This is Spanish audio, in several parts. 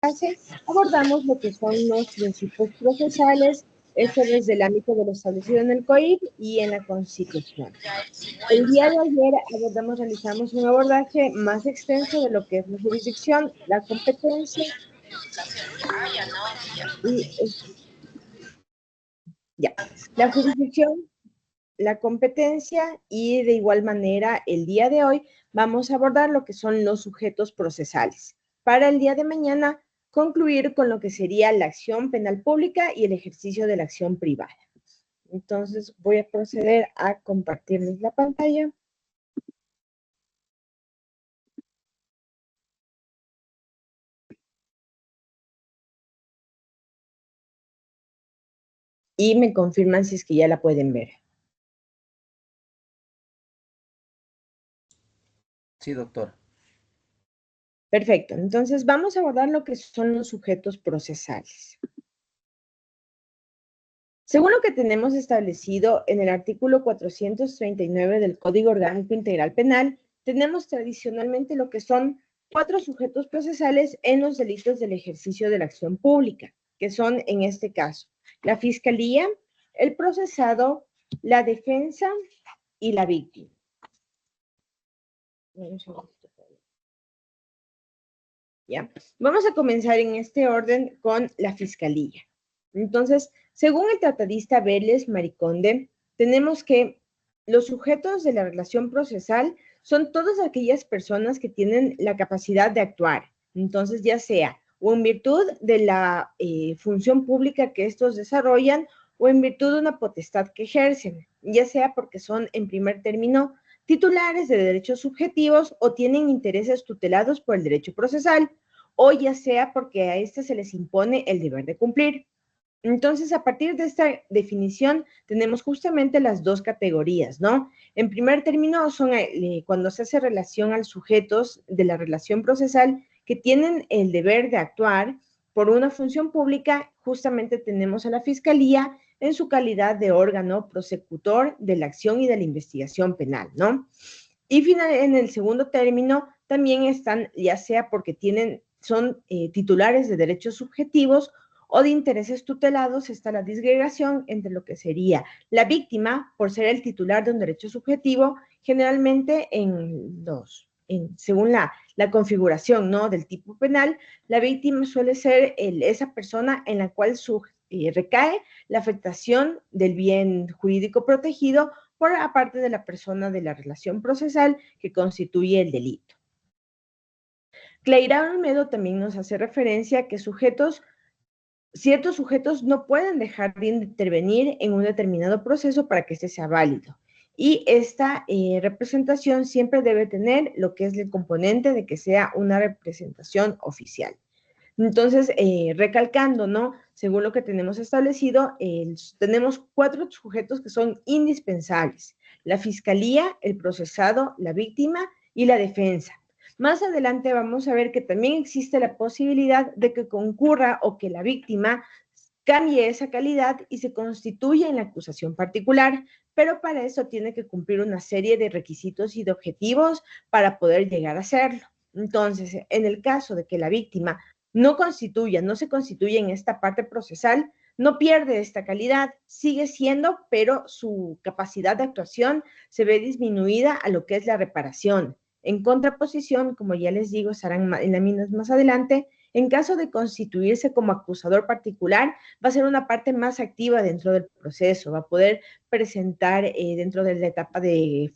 clase abordamos lo que son los principios procesales, esto desde el ámbito de lo establecido en el COIP y en la Constitución. El día de ayer realizamos un abordaje más extenso de lo que es la jurisdicción, la competencia la jurisdicción, la competencia y de igual manera el día de hoy vamos a abordar lo que son los sujetos procesales. Para el día de mañana concluir con lo que sería la acción penal pública y el ejercicio de la acción privada. Entonces voy a proceder a compartirles la pantalla. Y me confirman si es que ya la pueden ver. Sí, doctor. Perfecto. Entonces vamos a abordar lo que son los sujetos procesales. Según lo que tenemos establecido en el artículo 439 del Código Orgánico Integral Penal, tenemos tradicionalmente lo que son 4 sujetos procesales en los delitos del ejercicio de la acción pública, que son, en este caso, la Fiscalía, el procesado, la defensa y la víctima. ¿Ya? Vamos a comenzar en este orden con la Fiscalía. Entonces, según el tratadista Vélez Mariconde, tenemos que los sujetos de la relación procesal son todas aquellas personas que tienen la capacidad de actuar. Entonces, ya sea o en virtud de la función pública que estos desarrollan o en virtud de una potestad que ejercen, ya sea porque son, en primer término, titulares de derechos subjetivos o tienen intereses tutelados por el derecho procesal, o ya sea porque a este se les impone el deber de cumplir. Entonces, a partir de esta definición, tenemos justamente las dos categorías, ¿no? En primer término, son cuando se hace relación a los sujetos de la relación procesal que tienen el deber de actuar por una función pública, justamente tenemos a la Fiscalía en su calidad de órgano prosecutor de la acción y de la investigación penal, ¿no? Y en el segundo término, también están, ya sea porque son titulares de derechos subjetivos o de intereses tutelados, está la disgregación entre lo que sería la víctima, por ser el titular de un derecho subjetivo, generalmente según la configuración, ¿no?, del tipo penal, la víctima suele ser esa persona en la cual recae la afectación del bien jurídico protegido por aparte de la persona de la relación procesal que constituye el delito. Cleirán Olmedo también nos hace referencia a que ciertos sujetos no pueden dejar de intervenir en un determinado proceso para que este sea válido. Y esta representación siempre debe tener lo que es el componente de que sea una representación oficial. Entonces, recalcando, ¿no? Según lo que tenemos establecido, tenemos 4 sujetos que son indispensables: la Fiscalía, el procesado, la víctima y la defensa. Más adelante vamos a ver que también existe la posibilidad de que concurra o que la víctima cambie esa calidad y se constituya en la acusación particular, pero para eso tiene que cumplir una serie de requisitos y de objetivos para poder llegar a hacerlo. Entonces, en el caso de que la víctima no se constituye en esta parte procesal, no pierde esta calidad, sigue siendo, pero su capacidad de actuación se ve disminuida a lo que es la reparación. En contraposición, como ya les digo, estarán en láminas más adelante, en caso de constituirse como acusador particular, va a ser una parte más activa dentro del proceso, va a poder presentar dentro de la etapa de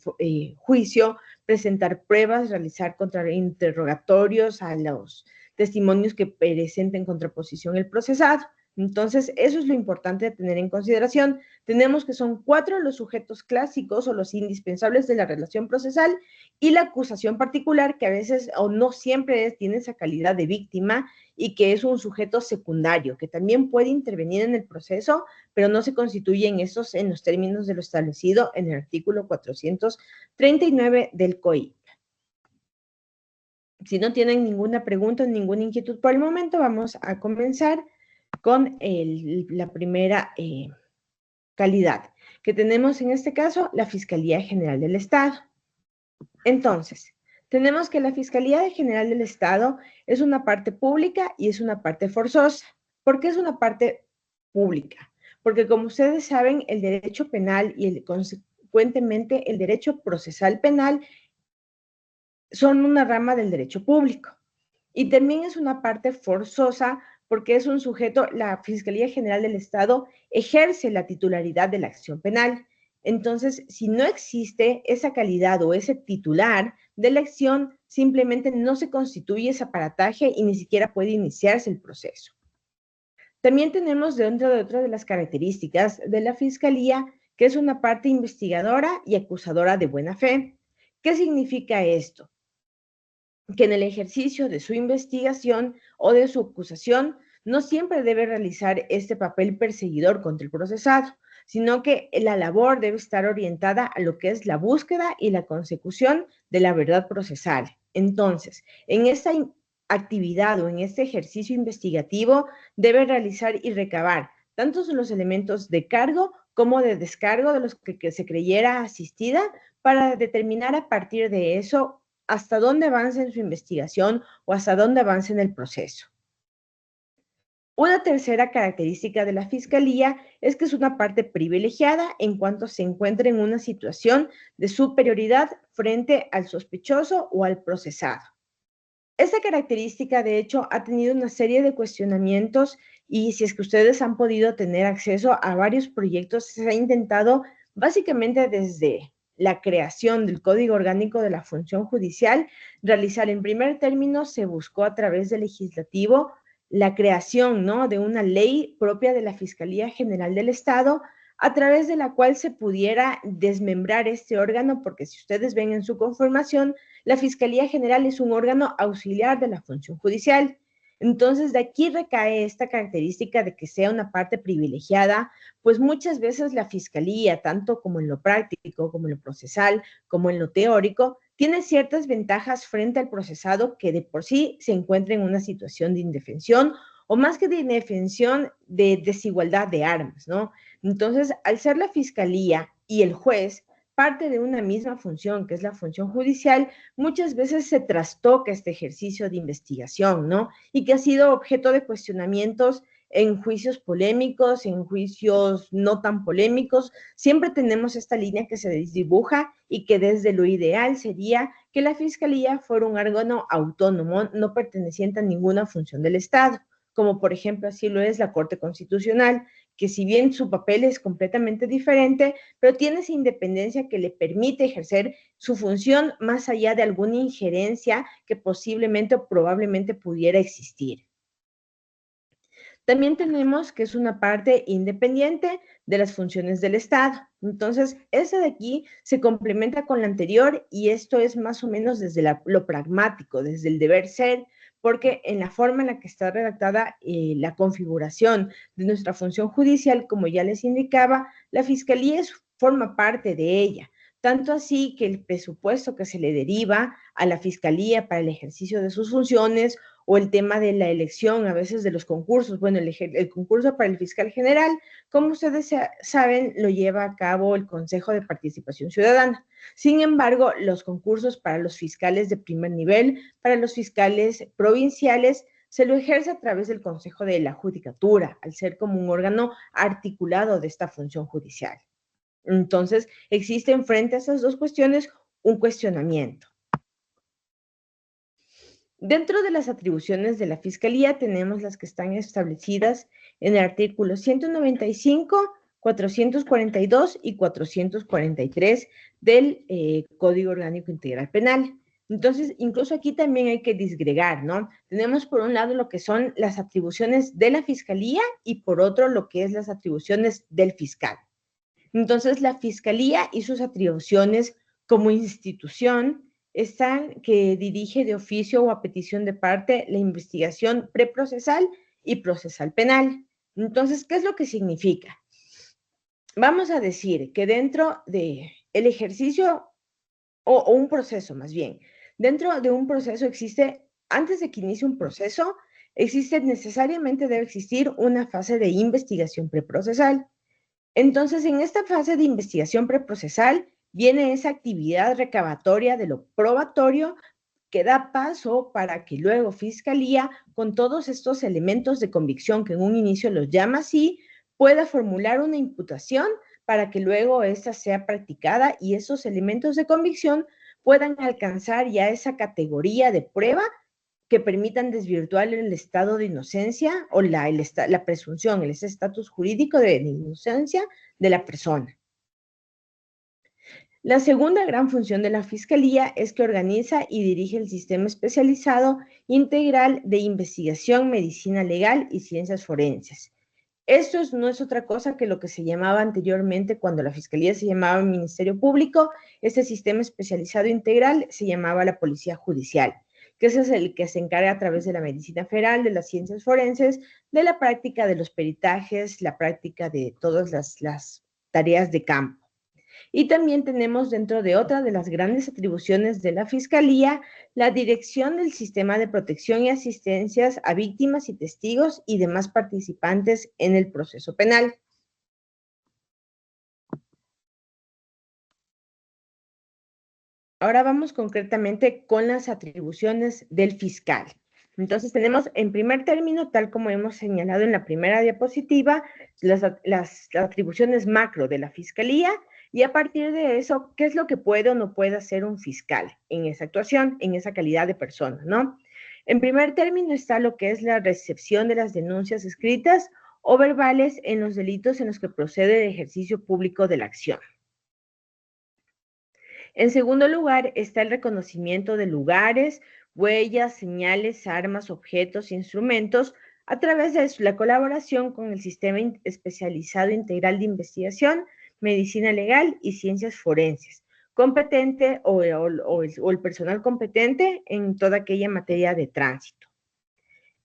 juicio, presentar pruebas, realizar contrainterrogatorios a los testimonios que presenten contraposición el procesado. Entonces, eso es lo importante de tener en consideración. Tenemos que son 4 los sujetos clásicos o los indispensables de la relación procesal y la acusación particular, que a veces o no siempre tiene esa calidad de víctima y que es un sujeto secundario, que también puede intervenir en el proceso, pero no se constituye en los términos de lo establecido en el artículo 439 del COIP. Si no tienen ninguna pregunta, ninguna inquietud por el momento, vamos a comenzar con la primera calidad, que tenemos en este caso la Fiscalía General del Estado. Entonces, Tenemos que la Fiscalía General del Estado es una parte pública y es una parte forzosa. ¿Por qué es una parte pública? Porque como ustedes saben, el derecho penal y consecuentemente el derecho procesal penal son una rama del derecho público. Y también es una parte forzosa porque es un sujeto, la Fiscalía General del Estado ejerce la titularidad de la acción penal. Entonces, si no existe esa calidad o ese titular de la acción, simplemente no se constituye ese aparataje y ni siquiera puede iniciarse el proceso. También tenemos dentro de otra de las características de la Fiscalía, que es una parte investigadora y acusadora de buena fe. ¿Qué significa esto? Que en el ejercicio de su investigación o de su acusación no siempre debe realizar este papel perseguidor contra el procesado, sino que la labor debe estar orientada a lo que es la búsqueda y la consecución de la verdad procesal. Entonces, en esta actividad o en este ejercicio investigativo debe realizar y recabar tanto los elementos de cargo como de descargo de los que se creyera asistida para determinar a partir de eso hasta dónde avanza en su investigación o hasta dónde avanza en el proceso. Una tercera característica de la Fiscalía es que es una parte privilegiada en cuanto se encuentra en una situación de superioridad frente al sospechoso o al procesado. Esta característica, de hecho, ha tenido una serie de cuestionamientos y si es que ustedes han podido tener acceso a varios proyectos, se ha intentado básicamente desde la creación del Código Orgánico de la Función Judicial, realizar en primer término, se buscó a través del legislativo la creación, ¿no?, de una ley propia de la Fiscalía General del Estado, a través de la cual se pudiera desmembrar este órgano, porque si ustedes ven en su conformación, la Fiscalía General es un órgano auxiliar de la función judicial. Entonces, de aquí recae esta característica de que sea una parte privilegiada, pues muchas veces la Fiscalía, tanto como en lo práctico, como en lo procesal, como en lo teórico, tiene ciertas ventajas frente al procesado que de por sí se encuentra en una situación de indefensión o más que de indefensión, de desigualdad de armas, ¿no? Entonces, al ser la Fiscalía y el juez parte de una misma función, que es la función judicial, muchas veces se trastoca este ejercicio de investigación, ¿no? Y que ha sido objeto de cuestionamientos en juicios polémicos, en juicios no tan polémicos. Siempre tenemos esta línea que se dibuja y que desde lo ideal sería que la Fiscalía fuera un órgano autónomo, no perteneciente a ninguna función del Estado, como por ejemplo así lo es la Corte Constitucional, que si bien su papel es completamente diferente, pero tiene esa independencia que le permite ejercer su función más allá de alguna injerencia que posiblemente o probablemente pudiera existir. También tenemos que es una parte independiente de las funciones del Estado. Entonces, ese de aquí se complementa con la anterior y esto es más o menos desde lo pragmático, desde el deber ser, porque en la forma en la que está redactada la configuración de nuestra función judicial, como ya les indicaba, la Fiscalía forma parte de ella. Tanto así que el presupuesto que se le deriva a la Fiscalía para el ejercicio de sus funciones o el tema de la elección a veces de los concursos. Bueno, el concurso para el fiscal general, como ustedes saben, lo lleva a cabo el Consejo de Participación Ciudadana. Sin embargo, los concursos para los fiscales de primer nivel, para los fiscales provinciales, se lo ejerce a través del Consejo de la Judicatura, al ser como un órgano articulado de esta función judicial. Entonces, existen frente a esas dos cuestiones un cuestionamiento. Dentro de las atribuciones de la Fiscalía tenemos las que están establecidas en el artículo 195, 442 y 443 del Código Orgánico Integral Penal. Entonces, incluso aquí también hay que disgregar, ¿no? Tenemos por un lado lo que son las atribuciones de la Fiscalía y por otro lo que es las atribuciones del fiscal. Entonces, la Fiscalía y sus atribuciones como institución están que dirige de oficio o a petición de parte la investigación preprocesal y procesal penal. Entonces, ¿qué es lo que significa? Vamos a decir que dentro de el ejercicio o un proceso más bien, dentro de un proceso existe, antes de que inicie un proceso, existe necesariamente debe existir una fase de investigación preprocesal. Entonces, en esta fase de investigación preprocesal viene esa actividad recabatoria de lo probatorio que da paso para que luego Fiscalía, con todos estos elementos de convicción que en un inicio los llama así, pueda formular una imputación para que luego ésta sea practicada y esos elementos de convicción puedan alcanzar ya esa categoría de prueba que permitan desvirtuar el estado de inocencia o la presunción, el estatus jurídico de inocencia de la persona. La segunda gran función de la Fiscalía es que organiza y dirige el sistema especializado integral de investigación, medicina legal y ciencias forenses. Esto no es otra cosa que lo que se llamaba anteriormente, cuando la Fiscalía se llamaba Ministerio Público, este sistema especializado integral se llamaba la Policía Judicial, que ese es el que se encarga a través de la medicina federal, de las ciencias forenses, de la práctica de los peritajes, la práctica de todas las tareas de campo. Y también tenemos dentro de otra de las grandes atribuciones de la Fiscalía, la dirección del sistema de protección y asistencias a víctimas y testigos y demás participantes en el proceso penal. Ahora vamos concretamente con las atribuciones del fiscal. Entonces tenemos en primer término, tal como hemos señalado en la primera diapositiva, las atribuciones macro de la Fiscalía y a partir de eso, ¿qué es lo que puede o no puede hacer un fiscal en esa actuación, en esa calidad de persona, ¿no? En primer término está lo que es la recepción de las denuncias escritas o verbales en los delitos en los que procede el ejercicio público de la acción. En segundo lugar, está el reconocimiento de lugares, huellas, señales, armas, objetos, instrumentos, a través de la colaboración con el Sistema Especializado Integral de Investigación, Medicina Legal y Ciencias Forenses, competente o el personal competente en toda aquella materia de tránsito.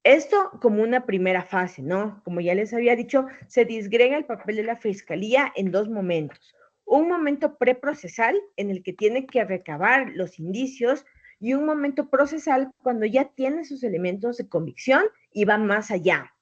Esto como una primera fase, ¿no? Como ya les había dicho, se disgrega el papel de la Fiscalía en dos momentos. Un momento preprocesal en el que tiene que recabar los indicios y un momento procesal cuando ya tiene sus elementos de convicción y va más allá.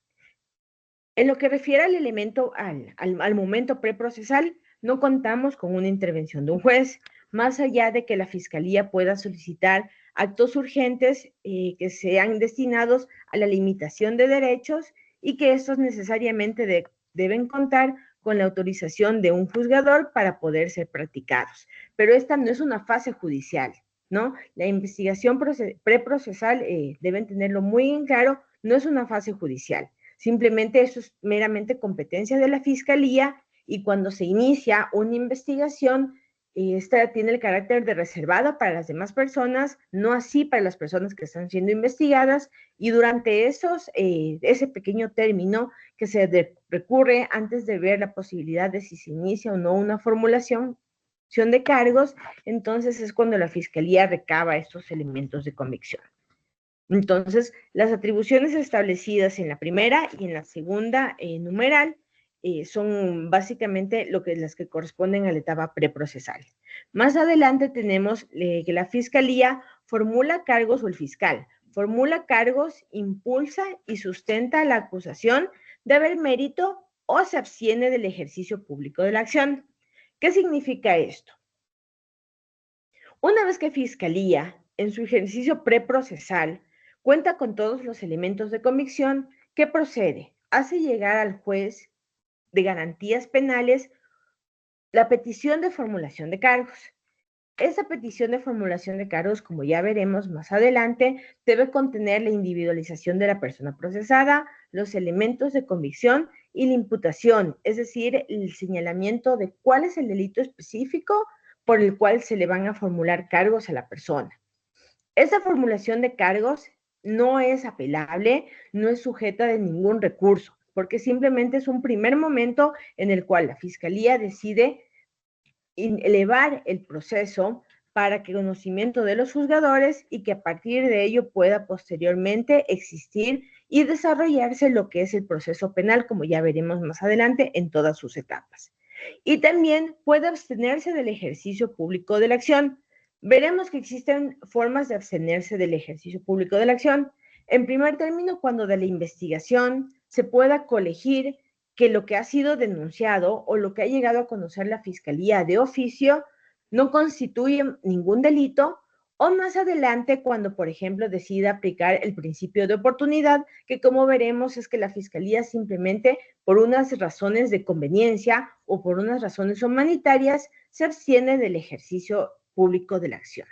En lo que refiere al elemento, al momento preprocesal, no contamos con una intervención de un juez, más allá de que la Fiscalía pueda solicitar actos urgentes que sean destinados a la limitación de derechos y que estos necesariamente deben contar con la autorización de un juzgador para poder ser practicados. Pero esta no es una fase judicial, ¿no? La investigación preprocesal, deben tenerlo muy en claro, no es una fase judicial. Simplemente eso es meramente competencia de la Fiscalía y cuando se inicia una investigación, esta tiene el carácter de reservada para las demás personas, no así para las personas que están siendo investigadas y durante ese pequeño término que se recurre antes de ver la posibilidad de si se inicia o no una formulación de cargos, entonces es cuando la Fiscalía recaba estos elementos de convicción. Entonces, las atribuciones establecidas en la primera y en la segunda numeral son básicamente las que corresponden a la etapa preprocesal. Más adelante tenemos que la Fiscalía formula cargos, o el fiscal formula cargos, impulsa y sustenta la acusación de haber mérito o se abstiene del ejercicio público de la acción. ¿Qué significa esto? Una vez que Fiscalía, en su ejercicio preprocesal, cuenta con todos los elementos de convicción, ¿qué procede? Hace llegar al juez de garantías penales la petición de formulación de cargos. Esa petición de formulación de cargos, como ya veremos más adelante, debe contener la individualización de la persona procesada, los elementos de convicción y la imputación, es decir, el señalamiento de cuál es el delito específico por el cual se le van a formular cargos a la persona. Esa formulación de cargos no es apelable, no es sujeta de ningún recurso, porque simplemente es un primer momento en el cual la Fiscalía decide elevar el proceso para que conocimiento de los juzgadores y que a partir de ello pueda posteriormente existir y desarrollarse lo que es el proceso penal, como ya veremos más adelante en todas sus etapas. Y también puede abstenerse del ejercicio público de la acción. Veremos que existen formas de abstenerse del ejercicio público de la acción. En primer término, cuando de la investigación se pueda colegir que lo que ha sido denunciado o lo que ha llegado a conocer la Fiscalía de oficio no constituye ningún delito o más adelante cuando, por ejemplo, decida aplicar el principio de oportunidad, que como veremos es que la Fiscalía simplemente por unas razones de conveniencia o por unas razones humanitarias se abstiene del ejercicio público de la acción.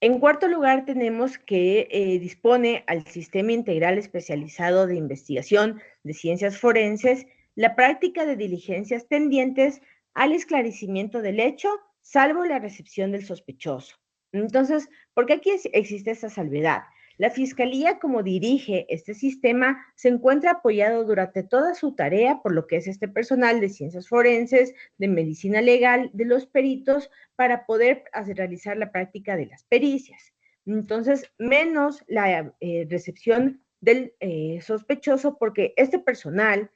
En cuarto lugar, tenemos que dispone al Sistema Integral Especializado de Investigación de Ciencias Forenses la práctica de diligencias tendientes al esclarecimiento del hecho, salvo la recepción del sospechoso. Entonces, ¿por qué aquí existe esta salvedad? La Fiscalía, como dirige este sistema, se encuentra apoyado durante toda su tarea por lo que es este personal de ciencias forenses, de medicina legal, de los peritos, para poder realizar la práctica de las pericias. Entonces, menos la recepción del sospechoso, porque este personal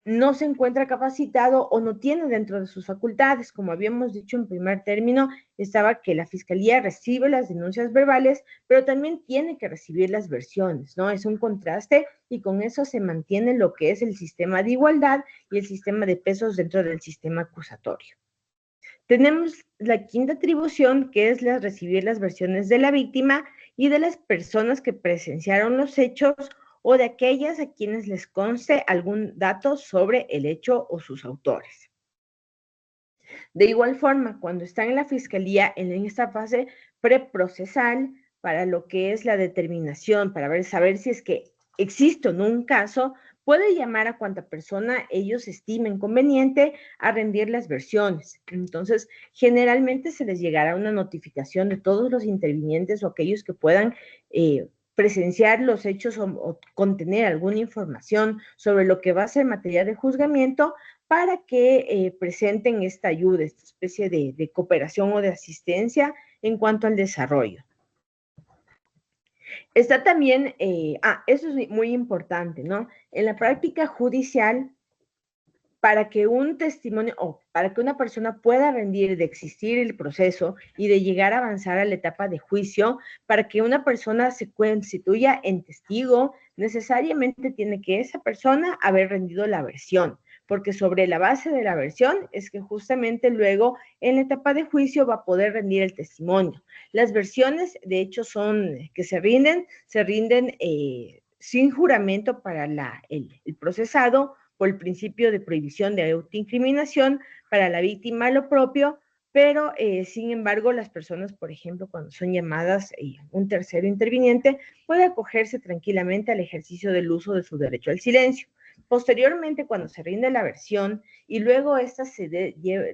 no se encuentra capacitado o no tiene dentro de sus facultades. Como habíamos dicho en primer término, estaba que la Fiscalía recibe las denuncias verbales, pero también tiene que recibir las versiones, ¿no? Es un contraste y con eso se mantiene lo que es el sistema de igualdad y el sistema de pesos dentro del sistema acusatorio. Tenemos la quinta atribución, que es la recibir las versiones de la víctima y de las personas que presenciaron los hechos o de aquellas a quienes les conste algún dato sobre el hecho o sus autores. De igual forma, cuando están en la fiscalía en esta fase preprocesal para lo que es la determinación, para saber si es que existe o no un caso, puede llamar a cuanta persona ellos estimen conveniente a rendir las versiones. Entonces, generalmente se les llegará una notificación de todos los intervinientes o aquellos que puedan presenciar los hechos o contener alguna información sobre lo que va a ser materia de juzgamiento para que presenten esta ayuda, esta especie de cooperación o de asistencia en cuanto al desarrollo. Está también, eso es muy importante, ¿no? En la práctica judicial, para que un testimonio o para que una persona pueda rendir de existir el proceso y de llegar a avanzar a la etapa de juicio, para que una persona se constituya en testigo, necesariamente tiene que esa persona haber rendido la versión, porque sobre la base de la versión es que justamente luego en la etapa de juicio va a poder rendir el testimonio. Las versiones, de hecho, son que se rinden sin juramento para el procesado, por el principio de prohibición de autoincriminación, para la víctima lo propio, pero sin embargo las personas, por ejemplo, cuando son llamadas un tercero interviniente, puede acogerse tranquilamente al ejercicio del uso de su derecho al silencio. Posteriormente, cuando se rinde la versión y luego esta se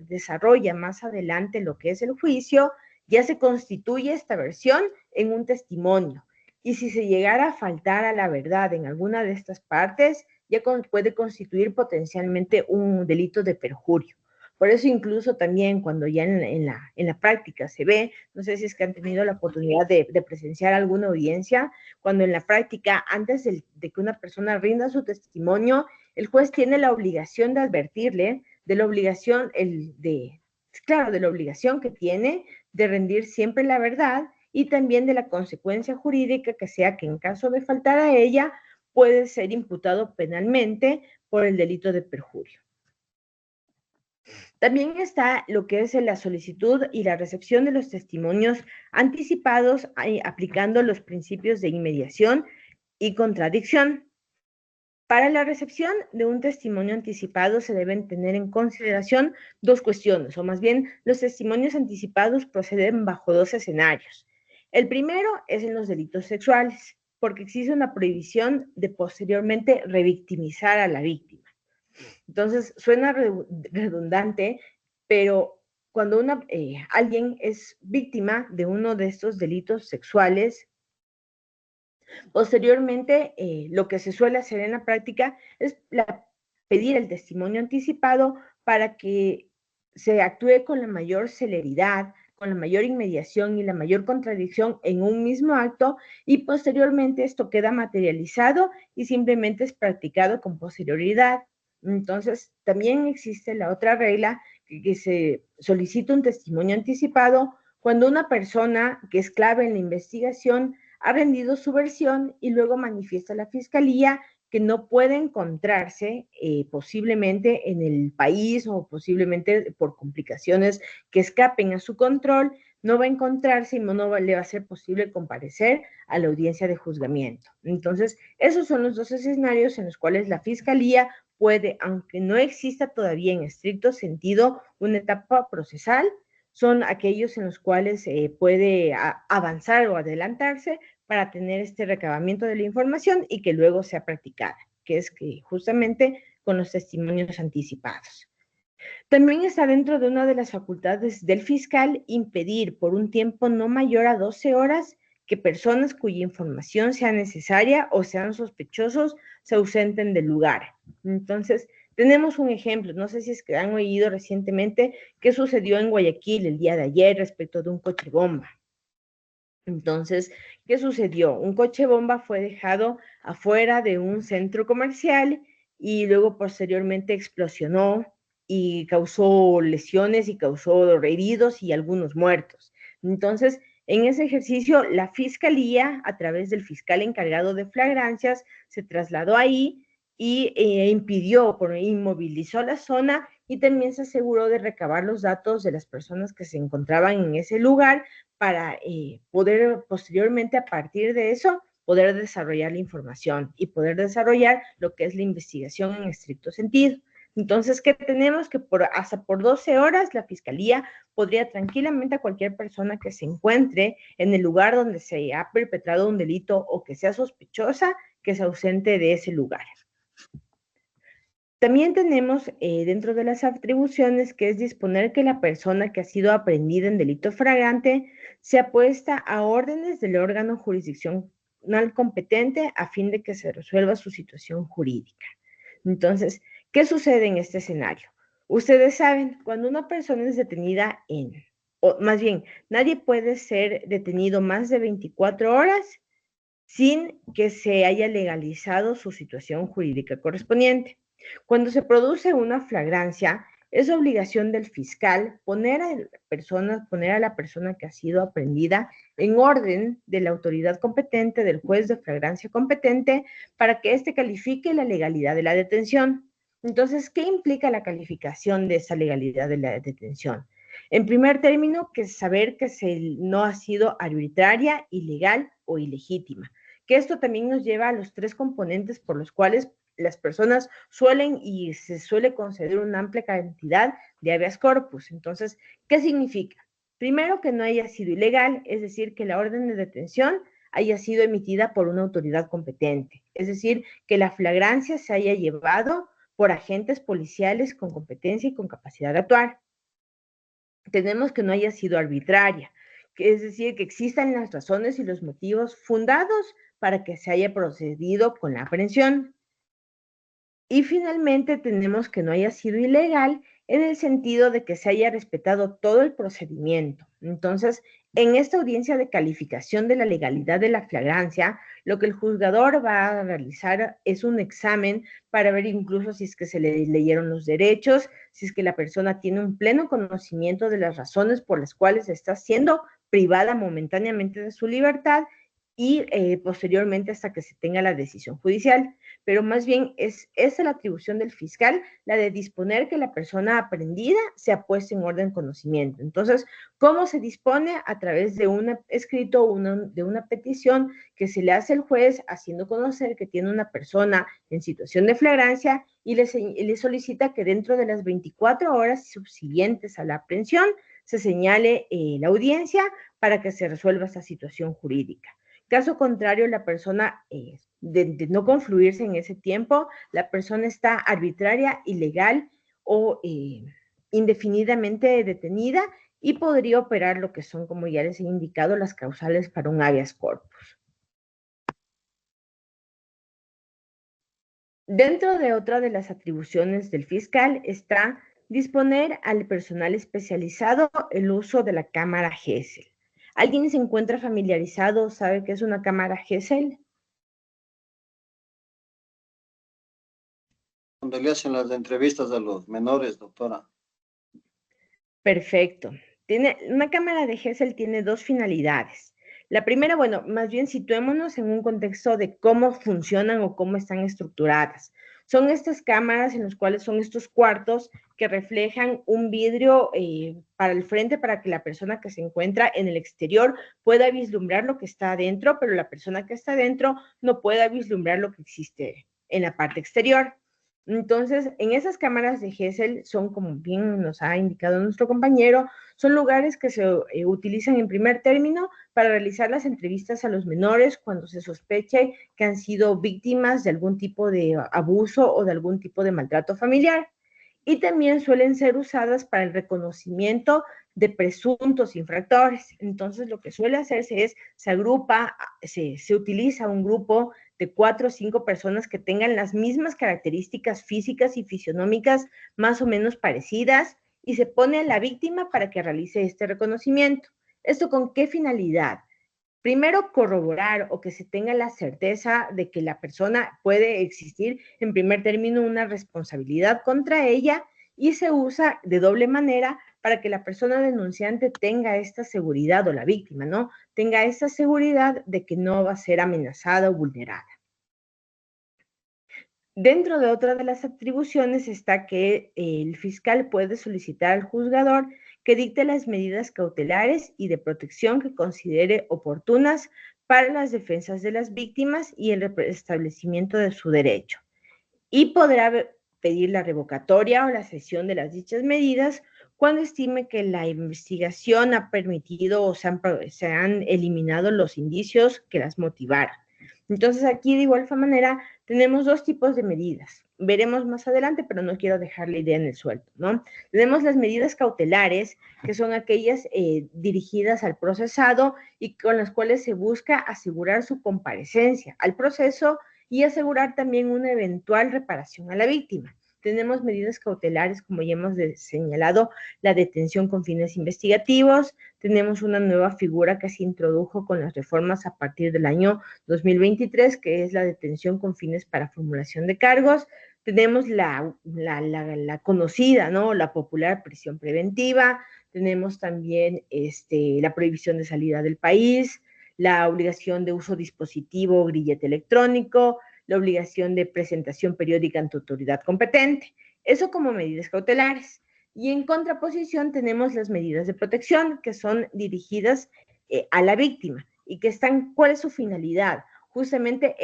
desarrolla más adelante lo que es el juicio, ya se constituye esta versión en un testimonio. Y si se llegara a faltar a la verdad en alguna de estas partes, ya puede constituir potencialmente un delito de perjurio. Por eso incluso también cuando ya en la práctica se ve, no sé si es que han tenido la oportunidad de presenciar alguna audiencia, cuando en la práctica, antes de que una persona rinda su testimonio, el juez tiene la obligación de advertirle de la obligación, claro, de la obligación que tiene de rendir siempre la verdad y también de la consecuencia jurídica que sea que en caso de faltar a ella, puede ser imputado penalmente por el delito de perjurio. También está lo que es la solicitud y la recepción de los testimonios anticipados aplicando los principios de inmediación y contradicción. Para la recepción de un testimonio anticipado se deben tener en consideración dos cuestiones, o más bien los testimonios anticipados proceden bajo dos escenarios. El primero es en los delitos sexuales, porque existe una prohibición de posteriormente revictimizar a la víctima. Entonces, suena redundante, pero cuando alguien es víctima de uno de estos delitos sexuales, posteriormente lo que se suele hacer en la práctica es pedir el testimonio anticipado para que se actúe con la mayor celeridad, con la mayor inmediación y la mayor contradicción en un mismo acto y posteriormente esto queda materializado y simplemente es practicado con posterioridad. Entonces, también existe la otra regla que se solicita un testimonio anticipado cuando una persona que es clave en la investigación ha rendido su versión y luego manifiesta a la fiscalía que no puede encontrarse posiblemente en el país o posiblemente por complicaciones que escapen a su control, no va a encontrarse y no le va a ser posible comparecer a la audiencia de juzgamiento. Entonces, esos son los dos escenarios en los cuales la Fiscalía puede, aunque no exista todavía en estricto sentido una etapa procesal, son aquellos en los cuales puede avanzar o adelantarse para tener este recabamiento de la información y que luego sea practicada, que es que justamente con los testimonios anticipados. También está dentro de una de las facultades del fiscal impedir por un tiempo no mayor a 12 horas que personas cuya información sea necesaria o sean sospechosos se ausenten del lugar. Entonces, tenemos un ejemplo, no sé si es que han oído recientemente qué sucedió en Guayaquil el día de ayer respecto de un coche bomba. Entonces, ¿qué sucedió? Un coche bomba fue dejado afuera de un centro comercial y luego posteriormente explosionó y causó lesiones y causó heridos y algunos muertos. Entonces, en ese ejercicio, la fiscalía, a través del fiscal encargado de flagrancias, se trasladó ahí y inmovilizó la zona y también se aseguró de recabar los datos de las personas que se encontraban en ese lugar para poder posteriormente, a partir de eso, poder desarrollar la información y poder desarrollar lo que es la investigación en estricto sentido. Entonces, ¿qué tenemos? Que hasta por 12 horas la Fiscalía podría tranquilamente a cualquier persona que se encuentre en el lugar donde se ha perpetrado un delito o que sea sospechosa, que se ausente de ese lugar. También tenemos dentro de las atribuciones que es disponer que la persona que ha sido aprehendida en delito flagrante sea puesta a órdenes del órgano jurisdiccional competente a fin de que se resuelva su situación jurídica. Entonces, ¿qué sucede en este escenario? Ustedes saben, cuando una persona es detenida o más bien, nadie puede ser detenido más de 24 horas sin que se haya legalizado su situación jurídica correspondiente. Cuando se produce una flagrancia, es obligación del fiscal poner a la persona que ha sido aprehendida en orden de la autoridad competente, del juez de flagrancia competente, para que éste califique la legalidad de la detención. Entonces, ¿qué implica la calificación de esa legalidad de la detención? En primer término, que saber que no ha sido arbitraria, ilegal o ilegítima. Que esto también nos lleva a los tres componentes por los cuales las personas suelen y se suele conceder una amplia cantidad de habeas corpus. Entonces, ¿qué significa? Primero, que no haya sido ilegal, es decir, que la orden de detención haya sido emitida por una autoridad competente, es decir, que la flagrancia se haya llevado por agentes policiales con competencia y con capacidad de actuar. Tenemos que no haya sido arbitraria, es decir, que existan las razones y los motivos fundados para que se haya procedido con la aprehensión. Y finalmente tenemos que no haya sido ilegal en el sentido de que se haya respetado todo el procedimiento. Entonces, en esta audiencia de calificación de la legalidad de la flagrancia, lo que el juzgador va a realizar es un examen para ver incluso si es que se le leyeron los derechos, si es que la persona tiene un pleno conocimiento de las razones por las cuales está siendo privada momentáneamente de su libertad y posteriormente hasta que se tenga la decisión judicial. Pero más bien es esa la atribución del fiscal, la de disponer que la persona aprendida sea puesta en orden de conocimiento. Entonces, ¿cómo se dispone? A través de un escrito, de una petición que se le hace al juez haciendo conocer que tiene una persona en situación de flagrancia y le solicita que dentro de las 24 horas subsiguientes a la aprehensión se señale la audiencia para que se resuelva esta situación jurídica. Caso contrario, la persona, de no confluirse en ese tiempo, la persona está arbitraria, ilegal o indefinidamente detenida y podría operar lo que son, como ya les he indicado, las causales para un habeas corpus. Dentro de otra de las atribuciones del fiscal está disponer al personal especializado el uso de la cámara Gesell. ¿Alguien se encuentra familiarizado o sabe qué es una cámara Gesell? Cuando le hacen las entrevistas a los menores, doctora. Perfecto. Una cámara de Gesell tiene dos finalidades. La primera, bueno, más bien situémonos en un contexto de cómo funcionan o cómo están estructuradas. Son estas cámaras en las cuales son estos cuartos que reflejan un vidrio para el frente para que la persona que se encuentra en el exterior pueda vislumbrar lo que está adentro, pero la persona que está adentro no pueda vislumbrar lo que existe en la parte exterior. Entonces, en esas cámaras de Gesell son, como bien nos ha indicado nuestro compañero, son lugares que se utilizan en primer término para realizar las entrevistas a los menores cuando se sospeche que han sido víctimas de algún tipo de abuso o de algún tipo de maltrato familiar. Y también suelen ser usadas para el reconocimiento de presuntos infractores. Entonces, lo que suele hacerse es, se agrupa, se utiliza un grupo de 4 o 5 personas que tengan las mismas características físicas y fisionómicas más o menos parecidas y se pone a la víctima para que realice este reconocimiento. ¿Esto con qué finalidad? Primero, corroborar o que se tenga la certeza de que la persona puede existir, en primer término, una responsabilidad contra ella, y se usa de doble manera para que la persona denunciante tenga esta seguridad, o la víctima, ¿no? Tenga esta seguridad de que no va a ser amenazada o vulnerada. Dentro de otra de las atribuciones está que el fiscal puede solicitar al juzgador que dicte las medidas cautelares y de protección que considere oportunas para las defensas de las víctimas y el restablecimiento de su derecho. Y podrá pedir la revocatoria o la cesión de las dichas medidas cuando estime que la investigación ha permitido o se han eliminado los indicios que las motivaran. Entonces, aquí de igual manera tenemos dos tipos de medidas. Veremos más adelante, pero no quiero dejar la idea en el suelto, ¿no? Tenemos las medidas cautelares, que son aquellas dirigidas al procesado y con las cuales se busca asegurar su comparecencia al proceso y asegurar también una eventual reparación a la víctima. Tenemos medidas cautelares, como ya hemos señalado, la detención con fines investigativos. Tenemos una nueva figura que se introdujo con las reformas a partir del año 2023, que es la detención con fines para formulación de cargos. Tenemos la conocida, ¿no? La popular prisión preventiva. Tenemos también la prohibición de salida del país, la obligación de uso dispositivo o grillete electrónico, la obligación de presentación periódica ante autoridad competente. Eso como medidas cautelares. Y en contraposición tenemos las medidas de protección, que son dirigidas a la víctima y que están, ¿cuál es su finalidad? Justamente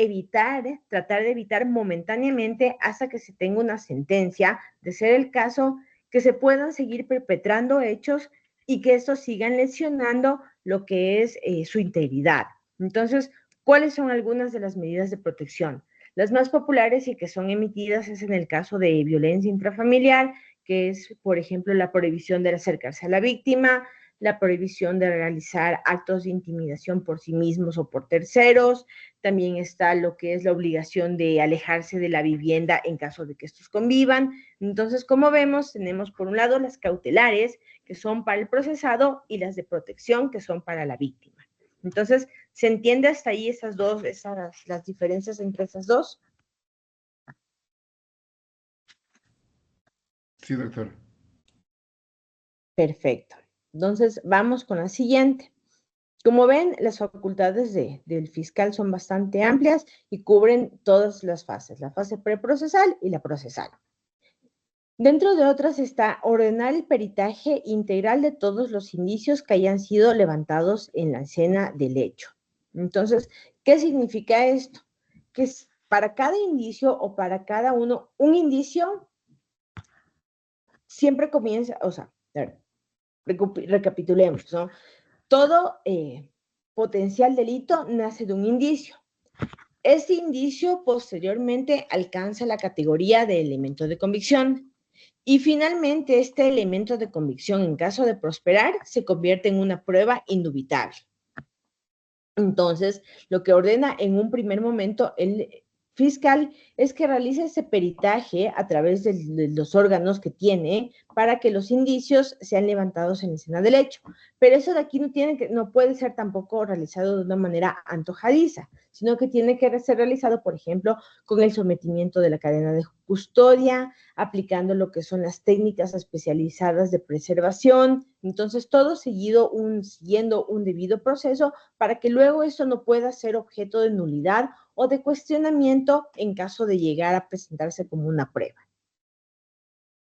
tratar de evitar momentáneamente hasta que se tenga una sentencia, de ser el caso, que se puedan seguir perpetrando hechos y que estos sigan lesionando lo que es su integridad. Entonces, ¿cuáles son algunas de las medidas de protección? Las más populares y que son emitidas es en el caso de violencia intrafamiliar, que es, por ejemplo, la prohibición de acercarse a la víctima, la prohibición de realizar actos de intimidación por sí mismos o por terceros. También está lo que es la obligación de alejarse de la vivienda en caso de que estos convivan. Entonces, como vemos, tenemos por un lado las cautelares, que son para el procesado, y las de protección, que son para la víctima. Entonces, ¿se entiende hasta ahí las diferencias entre esas dos? Sí, doctor. Perfecto. Entonces, vamos con la siguiente. Como ven, las facultades del fiscal son bastante amplias y cubren todas las fases, la fase preprocesal y la procesal. Dentro de otras está ordenar el peritaje integral de todos los indicios que hayan sido levantados en la escena del hecho. Entonces, ¿qué significa esto? Que para cada indicio o para cada uno, un indicio siempre comienza, o sea, recapitulemos, ¿no? Todo potencial delito nace de un indicio. Este indicio posteriormente alcanza la categoría de elemento de convicción. Y finalmente, este elemento de convicción, en caso de prosperar, se convierte en una prueba indubitable. Entonces, lo que ordena en un primer momento el fiscal es que realice ese peritaje a través de los órganos que tiene para que los indicios sean levantados en la escena del hecho. Pero eso de aquí no puede ser tampoco realizado de una manera antojadiza, sino que tiene que ser realizado, por ejemplo, con el sometimiento de la cadena de custodia, aplicando lo que son las técnicas especializadas de preservación. Entonces, todo siguiendo un debido proceso para que luego esto no pueda ser objeto de nulidad o de cuestionamiento en caso de llegar a presentarse como una prueba.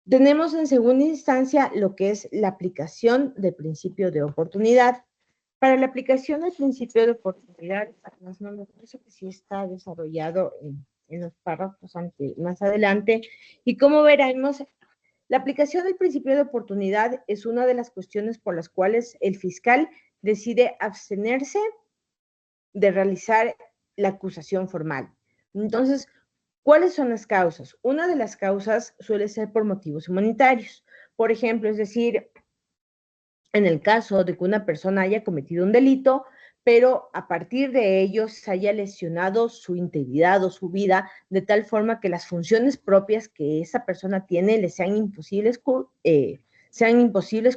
Tenemos en segunda instancia lo que es la aplicación del principio de oportunidad. Para la aplicación del principio de oportunidad, me parece que sí está desarrollado en los párrafos más adelante, y como veremos, la aplicación del principio de oportunidad es una de las cuestiones por las cuales el fiscal decide abstenerse de realizar la acusación formal. Entonces, ¿cuáles son las causas? Una de las causas suele ser por motivos humanitarios. Por ejemplo, es decir, en el caso de que una persona haya cometido un delito, pero a partir de ello se haya lesionado su integridad o su vida de tal forma que las funciones propias que esa persona tiene le sean imposibles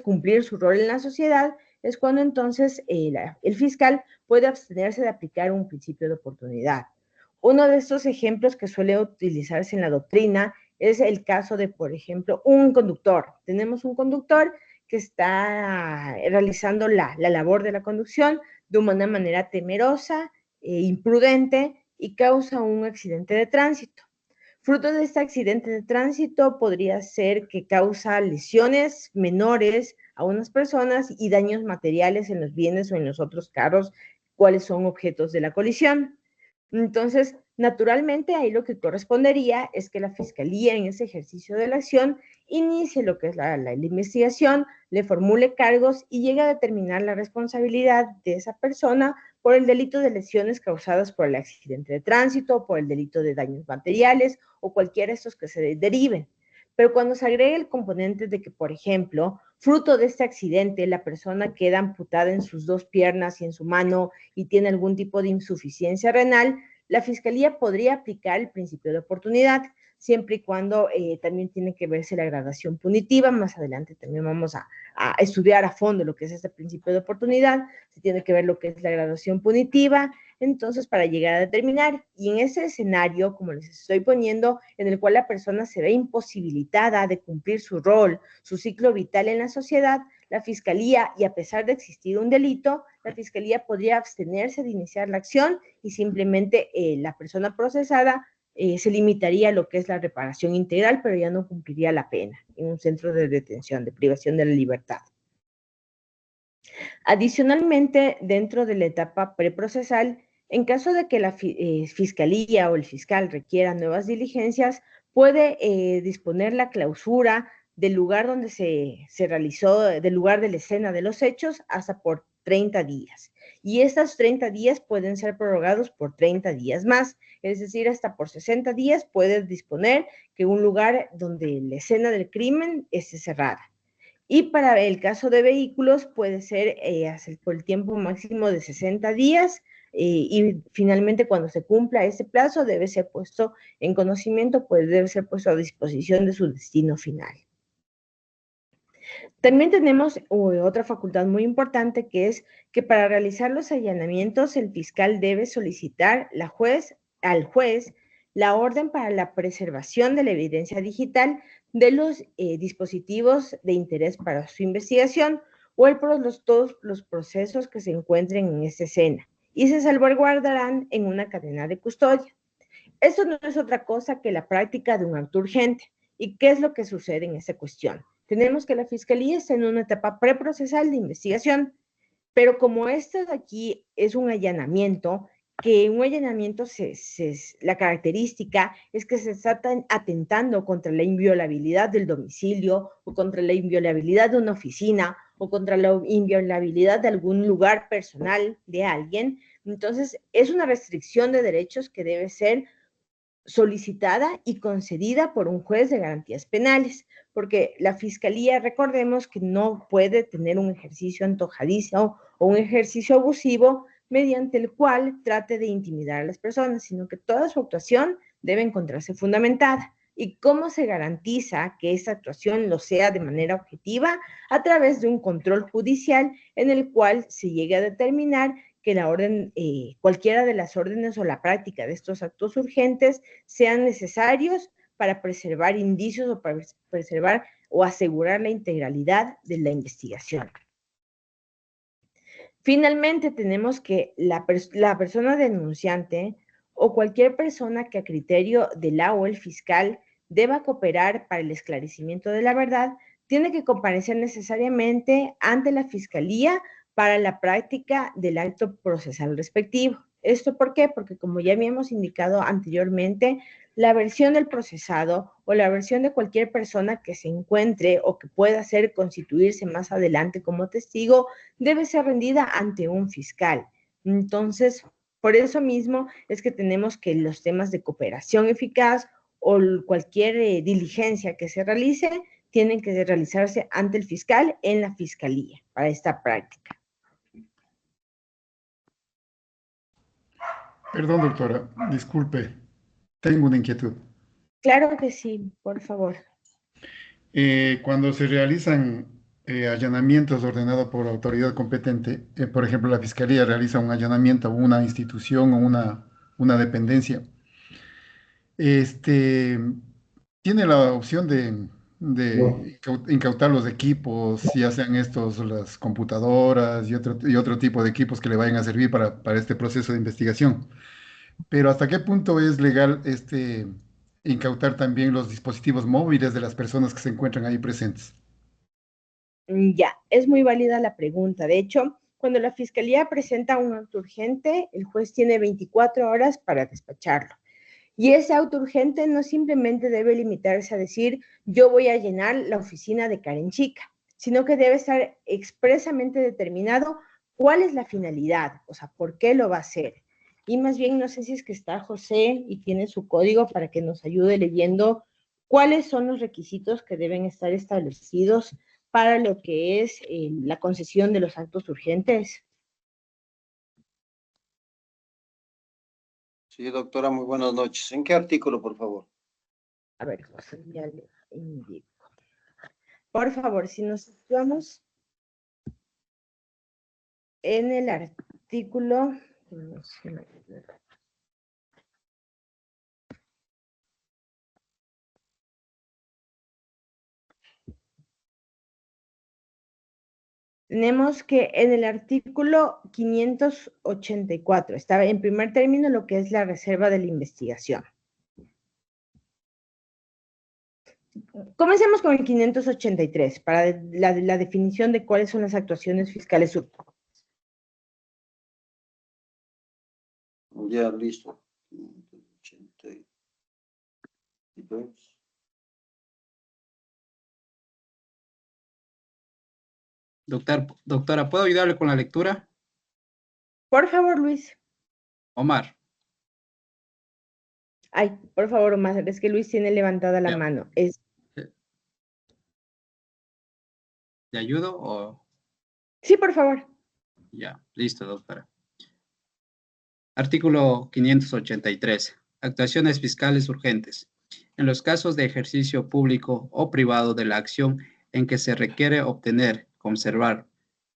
cumplir su rol en la sociedad, es cuando entonces el fiscal puede abstenerse de aplicar un principio de oportunidad. Uno de estos ejemplos que suele utilizarse en la doctrina es el caso de, por ejemplo, un conductor. Tenemos un conductor que está realizando la labor de la conducción de una manera temerosa, imprudente, y causa un accidente de tránsito. Fruto de este accidente de tránsito podría ser que causa lesiones menores a unas personas y daños materiales en los bienes o en los otros carros, cuáles son objetos de la colisión. Entonces, naturalmente, ahí lo que correspondería es que la fiscalía en ese ejercicio de la acción inicie lo que es la investigación, le formule cargos y llegue a determinar la responsabilidad de esa persona por el delito de lesiones causadas por el accidente de tránsito, por el delito de daños materiales o cualquiera de estos que se deriven. Pero cuando se agrega el componente de que, por ejemplo, fruto de este accidente, la persona queda amputada en sus dos piernas y en su mano y tiene algún tipo de insuficiencia renal, la fiscalía podría aplicar el principio de oportunidad, siempre y cuando también tiene que verse la gradación punitiva. Más adelante también vamos a estudiar a fondo lo que es este principio de oportunidad, se tiene que ver lo que es la gradación punitiva, entonces para llegar a determinar, y en ese escenario, como les estoy poniendo, en el cual la persona se ve imposibilitada de cumplir su rol, su ciclo vital en la sociedad, la fiscalía, y a pesar de existir un delito, la fiscalía podría abstenerse de iniciar la acción y simplemente la persona procesada se limitaría a lo que es la reparación integral, pero ya no cumpliría la pena en un centro de detención, de privación de la libertad. Adicionalmente, dentro de la etapa preprocesal, en caso de que la fiscalía o el fiscal requiera nuevas diligencias, puede disponer la clausura del lugar donde se realizó, del lugar de la escena de los hechos, hasta por 30 días. Y estos 30 días pueden ser prorrogados por 30 días más, es decir, hasta por 60 días puede disponer que un lugar donde la escena del crimen esté cerrada. Y para el caso de vehículos puede ser por el tiempo máximo de 60 días y finalmente cuando se cumpla ese plazo debe ser puesto en conocimiento, pues debe ser puesto a disposición de su destino final. También tenemos otra facultad muy importante, que es que para realizar los allanamientos el fiscal debe solicitar al juez la orden para la preservación de la evidencia digital de los dispositivos de interés para su investigación o todos los procesos que se encuentren en esta escena, y se salvaguardarán en una cadena de custodia. Esto no es otra cosa que la práctica de un acto urgente. ¿Y qué es lo que sucede en esta cuestión? Tenemos que la fiscalía está en una etapa preprocesal de investigación, pero como este de aquí es un allanamiento, que un allanamiento la característica es que se está atentando contra la inviolabilidad del domicilio o contra la inviolabilidad de una oficina o contra la inviolabilidad de algún lugar personal de alguien. Entonces, es una restricción de derechos que debe ser solicitada y concedida por un juez de garantías penales, porque la fiscalía, recordemos que no puede tener un ejercicio antojadizo o un ejercicio abusivo mediante el cual trate de intimidar a las personas, sino que toda su actuación debe encontrarse fundamentada. y cómo se garantiza que esa actuación lo sea de manera objetiva a través de un control judicial en el cual se llegue a determinar que la orden, cualquiera de las órdenes o la práctica de estos actos urgentes sean necesarios para preservar indicios o para preservar o asegurar la integralidad de la investigación. Finalmente, tenemos que la persona denunciante o cualquier persona que a criterio de la o el fiscal deba cooperar para el esclarecimiento de la verdad, tiene que comparecer necesariamente ante la fiscalía para la práctica del acto procesal respectivo. ¿Esto por qué? Porque como ya habíamos indicado anteriormente, la versión del procesado o la versión de cualquier persona que se encuentre o que pueda ser constituirse más adelante como testigo debe ser rendida ante un fiscal. Entonces, por eso mismo es que tenemos que los temas de cooperación eficaz o cualquier diligencia que se realice tienen que realizarse ante el fiscal en la fiscalía para esta práctica. Perdón, doctora, disculpe, tengo una inquietud. Claro que sí, por favor. Cuando se realizan allanamientos ordenados por autoridad competente, por ejemplo, la Fiscalía realiza un allanamiento a una institución o una dependencia, este, tiene la opción de incautar los equipos, ya sean estos, las computadoras y otro tipo de equipos que le vayan a servir para este proceso de investigación. Pero ¿hasta qué punto es legal incautar también los dispositivos móviles de las personas que se encuentran ahí presentes? Ya, es muy válida la pregunta. De hecho, cuando la fiscalía presenta un acto urgente, el juez tiene 24 horas para despacharlo. Y ese auto urgente no simplemente debe limitarse a decir, yo voy a llenar la oficina de Karen Chica, sino que debe estar expresamente determinado cuál es la finalidad, o sea, por qué lo va a hacer. Y más bien, no sé si es que está José y tiene su código para que nos ayude leyendo cuáles son los requisitos que deben estar establecidos para lo que es la concesión de los actos urgentes. Sí, doctora, muy buenas noches. ¿En qué artículo, por favor? A ver, José, ya le indico. Por favor, si nos situamos en el artículo, tenemos que en el artículo 584, está en primer término lo que es la reserva de la investigación. Comencemos con el 583 para la definición de cuáles son las actuaciones fiscales urgentes. Ya, listo. 582. Doctora, ¿puedo ayudarle con la lectura? Por favor, Luis. Omar. Ay, por favor, Omar, es que Luis tiene levantada la mano. ¿Le ayudo o...? Sí, por favor. Ya, listo, doctora. Artículo 583. Actuaciones fiscales urgentes. En los casos de ejercicio público o privado de la acción en que se requiere obtener, conservar,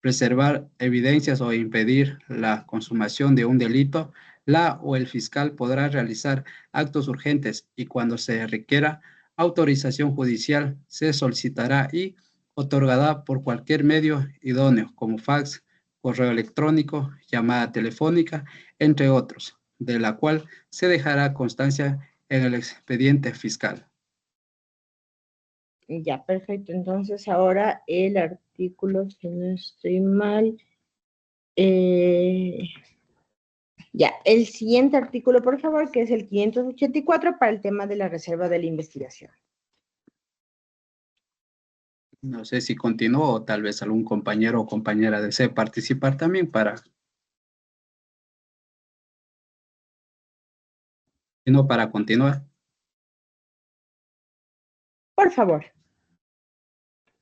preservar evidencias o impedir la consumación de un delito, la o el fiscal podrá realizar actos urgentes y cuando se requiera autorización judicial se solicitará y otorgará por cualquier medio idóneo como fax, correo electrónico, llamada telefónica, entre otros, de la cual se dejará constancia en el expediente fiscal. Ya, perfecto. Entonces ahora el artículo, si no estoy mal, ya, el siguiente artículo, por favor, que es el 584 para el tema de la reserva de la investigación. No sé si continúo o tal vez algún compañero o compañera desee participar también para... Si no, para continuar. Por favor.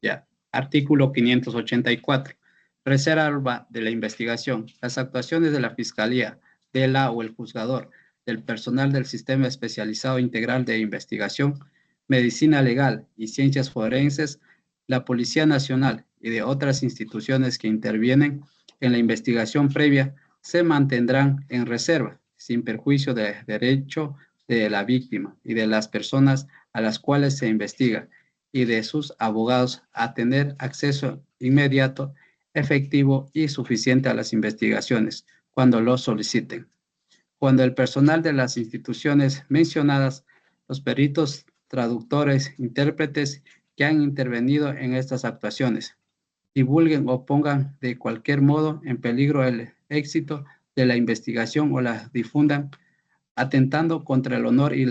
Ya. Artículo 584. Reserva de la investigación. Las actuaciones de la Fiscalía, de la o el juzgador, del personal del Sistema Especializado Integral de Investigación, Medicina Legal y Ciencias Forenses, la Policía Nacional y de otras instituciones que intervienen en la investigación previa se mantendrán en reserva, sin perjuicio del derecho de la víctima y de las personas a las cuales se investiga y de sus abogados a tener acceso inmediato, efectivo y suficiente a las investigaciones cuando lo soliciten. Cuando el personal de las instituciones mencionadas, los peritos, traductores, intérpretes que han intervenido en estas actuaciones, divulguen o pongan de cualquier modo en peligro el éxito de la investigación o la difundan, atentando contra el honor y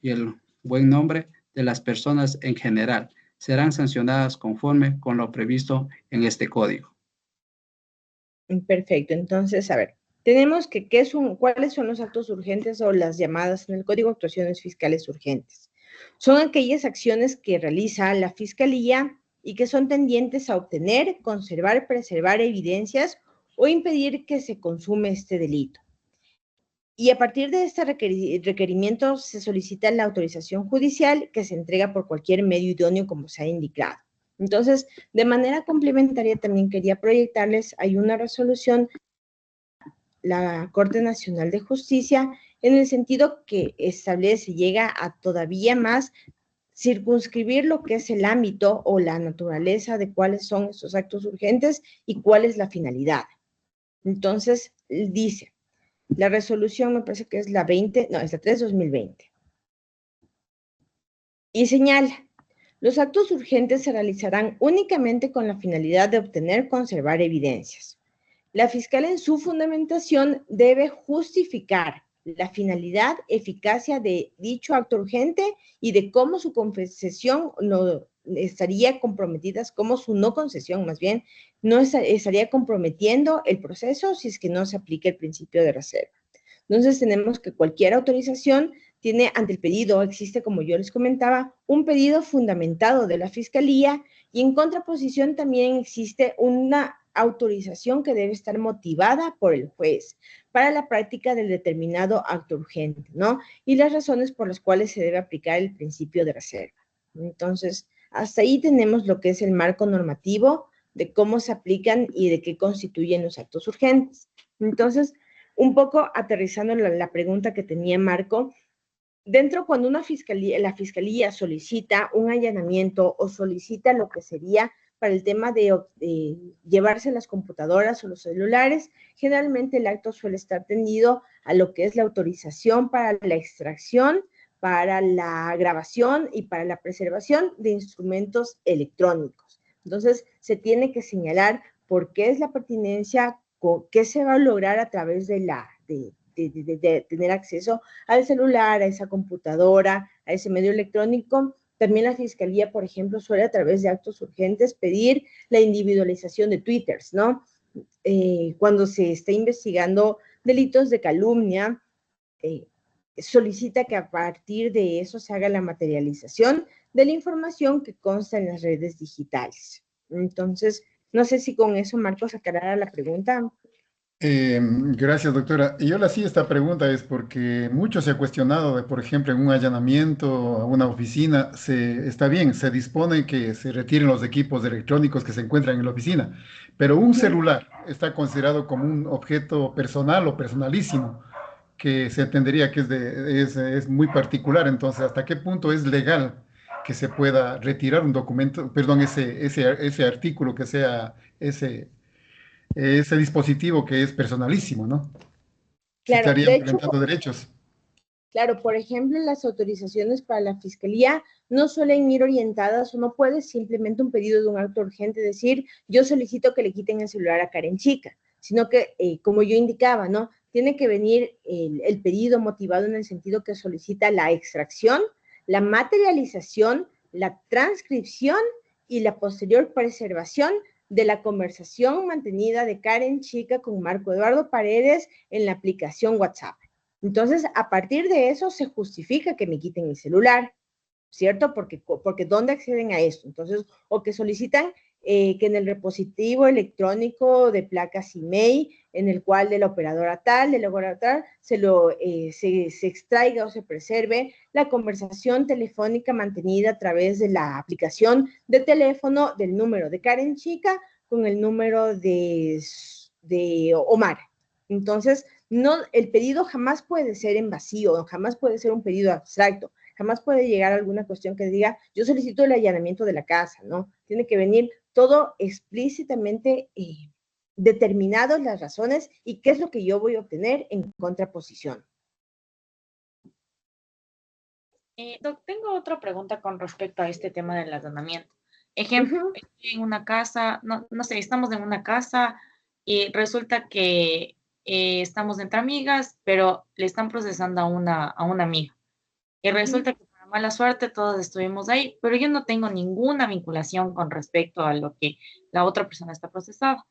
el buen nombre de las personas en general, serán sancionadas conforme con lo previsto en este código. Perfecto. Entonces, a ver, tenemos que cuáles son los actos urgentes o las llamadas en el Código de Actuaciones Fiscales Urgentes. Son aquellas acciones que realiza la Fiscalía y que son tendientes a obtener, conservar, preservar evidencias o impedir que se consume este delito. Y a partir de este requerimiento se solicita la autorización judicial que se entrega por cualquier medio idóneo como se ha indicado. Entonces, de manera complementaria también quería proyectarles, hay una resolución, la Corte Nacional de Justicia, en el sentido que establece, llega a todavía más circunscribir lo que es el ámbito o la naturaleza de cuáles son estos actos urgentes y cuál es la finalidad. Entonces, dice, la resolución me parece que es la 3/2020. Y señala, los actos urgentes se realizarán únicamente con la finalidad de obtener, conservar evidencias. La fiscal en su fundamentación debe justificar la finalidad, eficacia de dicho acto urgente y de cómo su concesión no estaría comprometida, cómo su no concesión más bien no estaría comprometiendo el proceso si es que no se aplica el principio de reserva. Entonces tenemos que cualquier autorización tiene ante el pedido, existe como yo les comentaba, un pedido fundamentado de la Fiscalía y en contraposición también existe una autorización que debe estar motivada por el juez para la práctica del determinado acto urgente, ¿no? Y las razones por las cuales se debe aplicar el principio de reserva. Entonces, hasta ahí tenemos lo que es el marco normativo de cómo se aplican y de qué constituyen los actos urgentes. Entonces, un poco aterrizando la pregunta que tenía Marco, cuando la fiscalía solicita un allanamiento o solicita lo que sería para el tema de llevarse las computadoras o los celulares, generalmente el acto suele estar tendido a lo que es la autorización para la extracción, para la grabación y para la preservación de instrumentos electrónicos. Entonces, se tiene que señalar por qué es la pertinencia, qué se va a lograr a través de tener acceso al celular, a esa computadora, a ese medio electrónico. También la Fiscalía, por ejemplo, suele a través de actos urgentes pedir la individualización de twitters, ¿no? Cuando se está investigando delitos de calumnia, solicita que a partir de eso se haga la materialización de la información que consta en las redes digitales. Entonces, no sé si con eso Marcos aclarará la pregunta. Gracias, doctora. Y yo le hacía esta pregunta es porque mucho se ha cuestionado de, por ejemplo, en un allanamiento a una oficina, está bien, se dispone que se retiren los equipos electrónicos que se encuentran en la oficina, pero un celular está considerado como un objeto personal o personalísimo, que se entendería que es muy particular. Entonces, ¿hasta qué punto es legal que se pueda retirar un documento, perdón, ese artículo que sea ese dispositivo que es personalísimo, ¿no? Se Claro, estarían de hecho, violentando derechos. claro, por ejemplo, las autorizaciones para la Fiscalía no suelen ir orientadas o no puede simplemente un pedido de un acto urgente decir, yo solicito que le quiten el celular a Karen Chica, sino que, como yo indicaba, ¿no? Tiene que venir el pedido motivado en el sentido que solicita la extracción, la materialización, la transcripción y la posterior preservación de la conversación mantenida de Karen Chica con Marco Eduardo Paredes en la aplicación WhatsApp. Entonces, a partir de eso se justifica que me quiten el celular, ¿cierto? Porque ¿dónde acceden a esto? Entonces, o que solicitan que en el repositorio electrónico de placas IMEI, en el cual de la operadora tal, se extraiga o se preserve la conversación telefónica mantenida a través de la aplicación de teléfono del número de Karen Chica con el número de Omar. Entonces, no, el pedido jamás puede ser en vacío, jamás puede ser un pedido abstracto, jamás puede llegar a alguna cuestión que diga, yo solicito el allanamiento de la casa, ¿no? Tiene que venir todo explícitamente determinado las razones y qué es lo que yo voy a obtener en contraposición. Doc, tengo otra pregunta con respecto a este tema del allanamiento. Ejemplo, estoy en una casa, no sé, estamos en una casa y resulta que estamos entre amigas, pero le están procesando a una amiga. Y resulta que por mala suerte todos estuvimos ahí, pero yo no tengo ninguna vinculación con respecto a lo que la otra persona está procesada.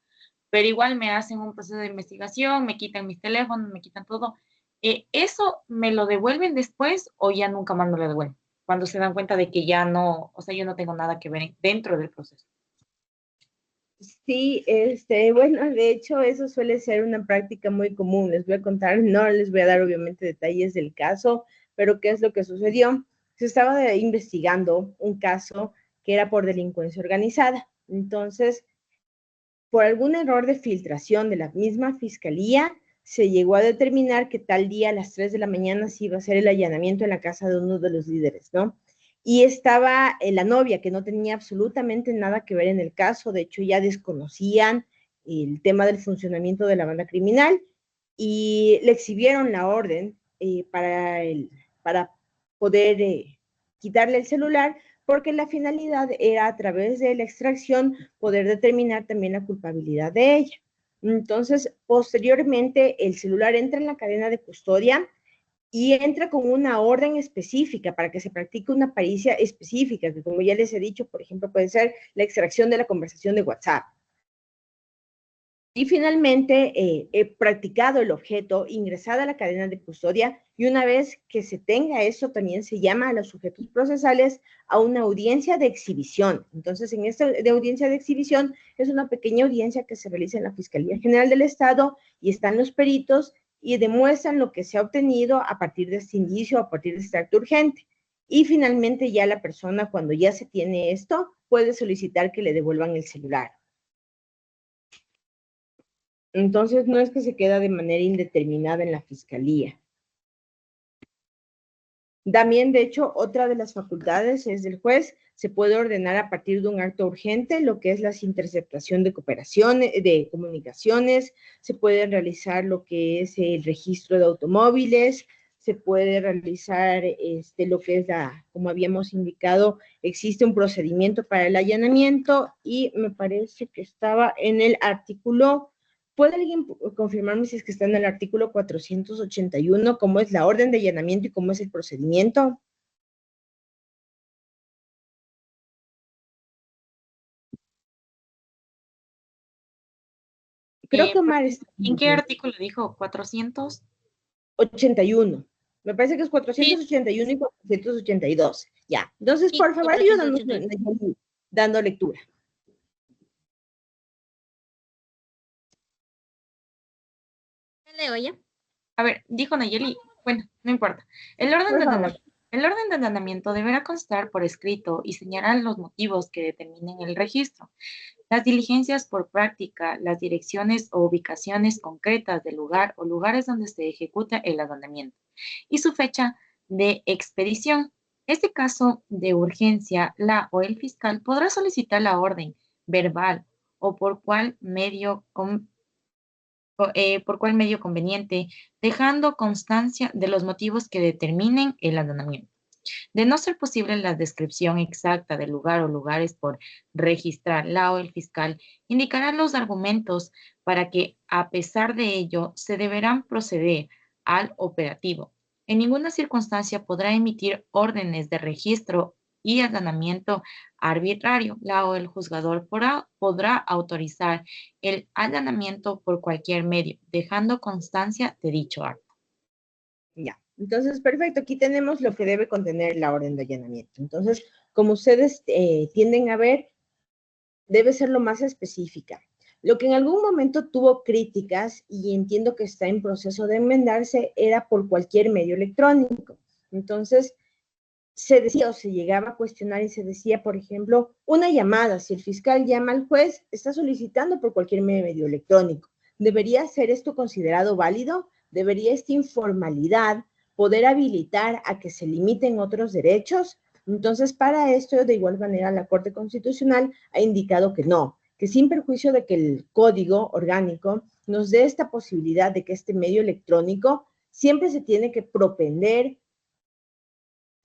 Pero igual me hacen un proceso de investigación, me quitan mis teléfonos, me quitan todo. ¿Eso me lo devuelven después o ya nunca más me lo devuelven? Cuando se dan cuenta de que ya no, o sea, yo no tengo nada que ver dentro del proceso. Sí, bueno, de hecho eso suele ser una práctica muy común. Les voy a contar, no les voy a dar obviamente detalles del caso, pero ¿qué es lo que sucedió? Se estaba investigando un caso que era por delincuencia organizada. Entonces, por algún error de filtración de la misma fiscalía, se llegó a determinar que tal día a las 3 de la mañana se iba a hacer el allanamiento en la casa de uno de los líderes, ¿no? Y estaba la novia, que no tenía absolutamente nada que ver en el caso, de hecho ya desconocían el tema del funcionamiento de la banda criminal y le exhibieron la orden para poder quitarle el celular, porque la finalidad era a través de la extracción poder determinar también la culpabilidad de ella. Entonces, posteriormente, el celular entra en la cadena de custodia y entra con una orden específica para que se practique una pericia específica, que como ya les he dicho, por ejemplo, puede ser la extracción de la conversación de WhatsApp. Y finalmente, he practicado el objeto, ingresada a la cadena de custodia, y una vez que se tenga eso, también se llama a los sujetos procesales a una audiencia de exhibición. Entonces, en esta de audiencia de exhibición es una pequeña audiencia que se realiza en la Fiscalía General del Estado y están los peritos y demuestran lo que se ha obtenido a partir de este indicio, a partir de este acto urgente. Y finalmente ya la persona, cuando ya se tiene esto, puede solicitar que le devuelvan el celular. Entonces, no es que se queda de manera indeterminada en la fiscalía. También, de hecho, otra de las facultades es del juez, se puede ordenar a partir de un acto urgente lo que es la interceptación de comunicaciones, se puede realizar lo que es el registro de automóviles, se puede realizar lo que es como habíamos indicado, existe un procedimiento para el allanamiento y me parece que estaba en el artículo. ¿Puede alguien confirmarme si es que está en el artículo 481, cómo es la orden de allanamiento y cómo es el procedimiento? Creo que Omar está ¿En qué artículo dijo? ¿400? 81. Me parece que es 481 y 482. Ya. Entonces, por favor, ayúdanos dando lectura. Leo ya. A ver, dijo Nayeli, bueno, no importa. El orden de allanamiento deberá constar por escrito y señalar los motivos que determinen el registro, las diligencias por práctica, las direcciones o ubicaciones concretas del lugar o lugares donde se ejecuta el allanamiento y su fecha de expedición. En este caso de urgencia, la o el fiscal podrá solicitar la orden verbal o por cual medio conveniente, dejando constancia de los motivos que determinen el allanamiento. De no ser posible la descripción exacta del lugar o lugares por registrar, la o el fiscal indicará los argumentos para que, a pesar de ello, se deberán proceder al operativo. En ninguna circunstancia podrá emitir órdenes de registro y allanamiento arbitrario. La o el juzgador podrá autorizar el allanamiento por cualquier medio, dejando constancia de dicho acto. Ya, entonces, perfecto. Aquí tenemos lo que debe contener la orden de allanamiento. Entonces, como ustedes tienden a ver, debe ser lo más específica. Lo que en algún momento tuvo críticas y entiendo que está en proceso de enmendarse era por cualquier medio electrónico. Entonces, se decía o se llegaba a cuestionar y se decía, por ejemplo, una llamada, si el fiscal llama al juez, está solicitando por cualquier medio electrónico. ¿Debería ser esto considerado válido? ¿Debería esta informalidad poder habilitar a que se limiten otros derechos? Entonces, para esto, de igual manera, la Corte Constitucional ha indicado que sin perjuicio de que el código orgánico nos dé esta posibilidad de que este medio electrónico siempre se tiene que propender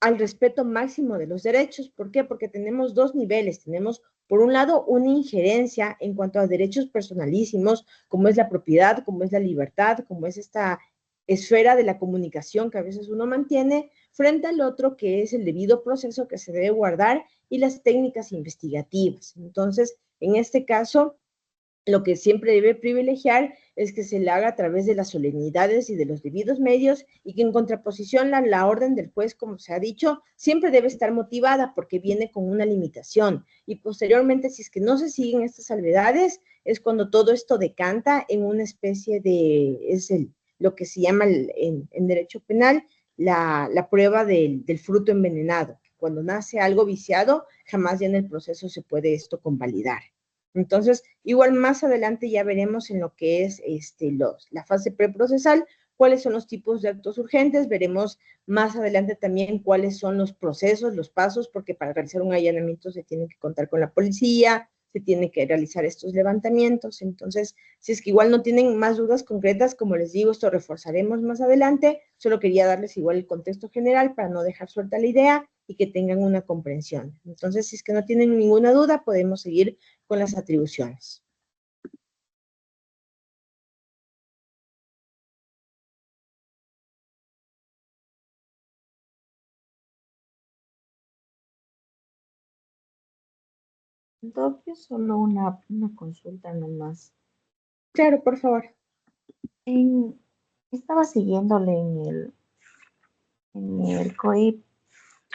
al respeto máximo de los derechos. ¿Por qué? Porque tenemos dos niveles. Tenemos, por un lado, una injerencia en cuanto a derechos personalísimos, como es la propiedad, como es la libertad, como es esta esfera de la comunicación que a veces uno mantiene, frente al otro que es el debido proceso que se debe guardar y las técnicas investigativas. Entonces, en este caso, lo que siempre debe privilegiar es que se le haga a través de las solemnidades y de los debidos medios y que en contraposición la orden del juez, como se ha dicho, siempre debe estar motivada porque viene con una limitación. Y posteriormente, si es que no se siguen estas salvedades, es cuando todo esto decanta en una especie de, lo que se llama en derecho penal, la prueba del fruto envenenado. Cuando nace algo viciado, jamás ya en el proceso se puede esto convalidar. Entonces, igual más adelante ya veremos en lo que es la fase preprocesal, cuáles son los tipos de actos urgentes, veremos más adelante también cuáles son los procesos, los pasos, porque para realizar un allanamiento se tiene que contar con la policía, se tiene que realizar estos levantamientos. Entonces, si es que igual no tienen más dudas concretas, como les digo, esto reforzaremos más adelante, solo quería darles igual el contexto general para no dejar suelta la idea y que tengan una comprensión. Entonces, si es que no tienen ninguna duda, podemos seguir con las atribuciones. Entonces, solo una consulta nomás. Claro, por favor. Estaba siguiéndole en el COIP,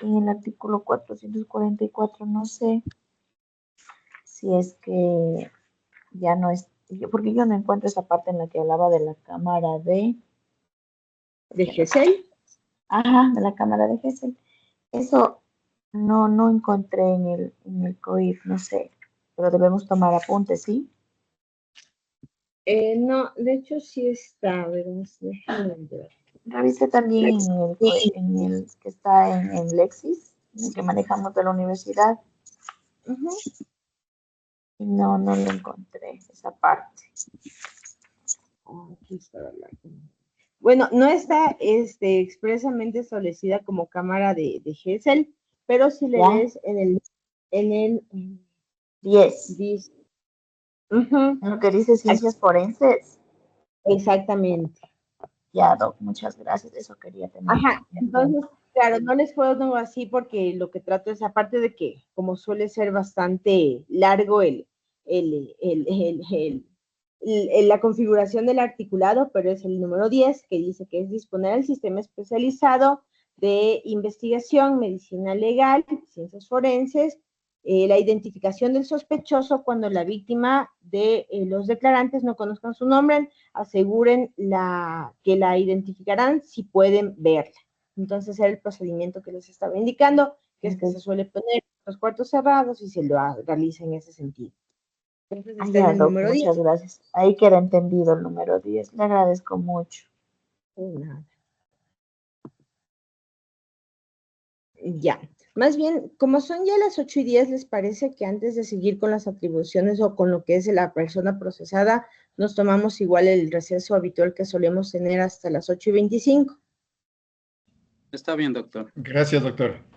en el artículo 444, no sé si es que ya no es, porque yo no encuentro esa parte en la que hablaba de la cámara ¿De GESEL? ajá, de la cámara de Gesell. Eso no encontré en el COIP, no sé, pero debemos tomar apuntes, ¿sí? No, de hecho sí está, ¿verdad? Déjame ver. Revisé también en el que está en Lexis, en el que manejamos de la universidad, Ujú. y no lo encontré, esa parte. Aquí está la Bueno, no está expresamente establecida como cámara de GESEL, pero si le ¿Ya? ves en el 10. dice, ujú, En lo que dice ciencias forenses. exactamente. Ya, Doc, muchas gracias. Eso quería tener Ajá, en entonces, cuenta. claro, no les puedo así porque lo que trato es, aparte de que, como suele ser bastante largo el, el, el, el- la configuración del articulado, pero es el número 10 que dice que es disponer el sistema especializado de investigación, medicina legal, ciencias forenses, la identificación del sospechoso cuando la víctima de los declarantes no conozcan su nombre, aseguren que la identificarán si pueden verla. Entonces era el procedimiento que les estaba indicando, que es que se suele poner los cuartos cerrados y se lo realiza en ese sentido. Entonces Ah, está en ya, el Doc, número 10. muchas gracias. Ahí queda entendido el número 10. Le agradezco mucho. Nada. Ya. Más bien, como son ya las 8:10, ¿les parece que antes de seguir con las atribuciones o con lo que es la persona procesada, nos tomamos igual el receso habitual que solemos tener hasta las 8:25? Está bien, doctor. Gracias, doctor.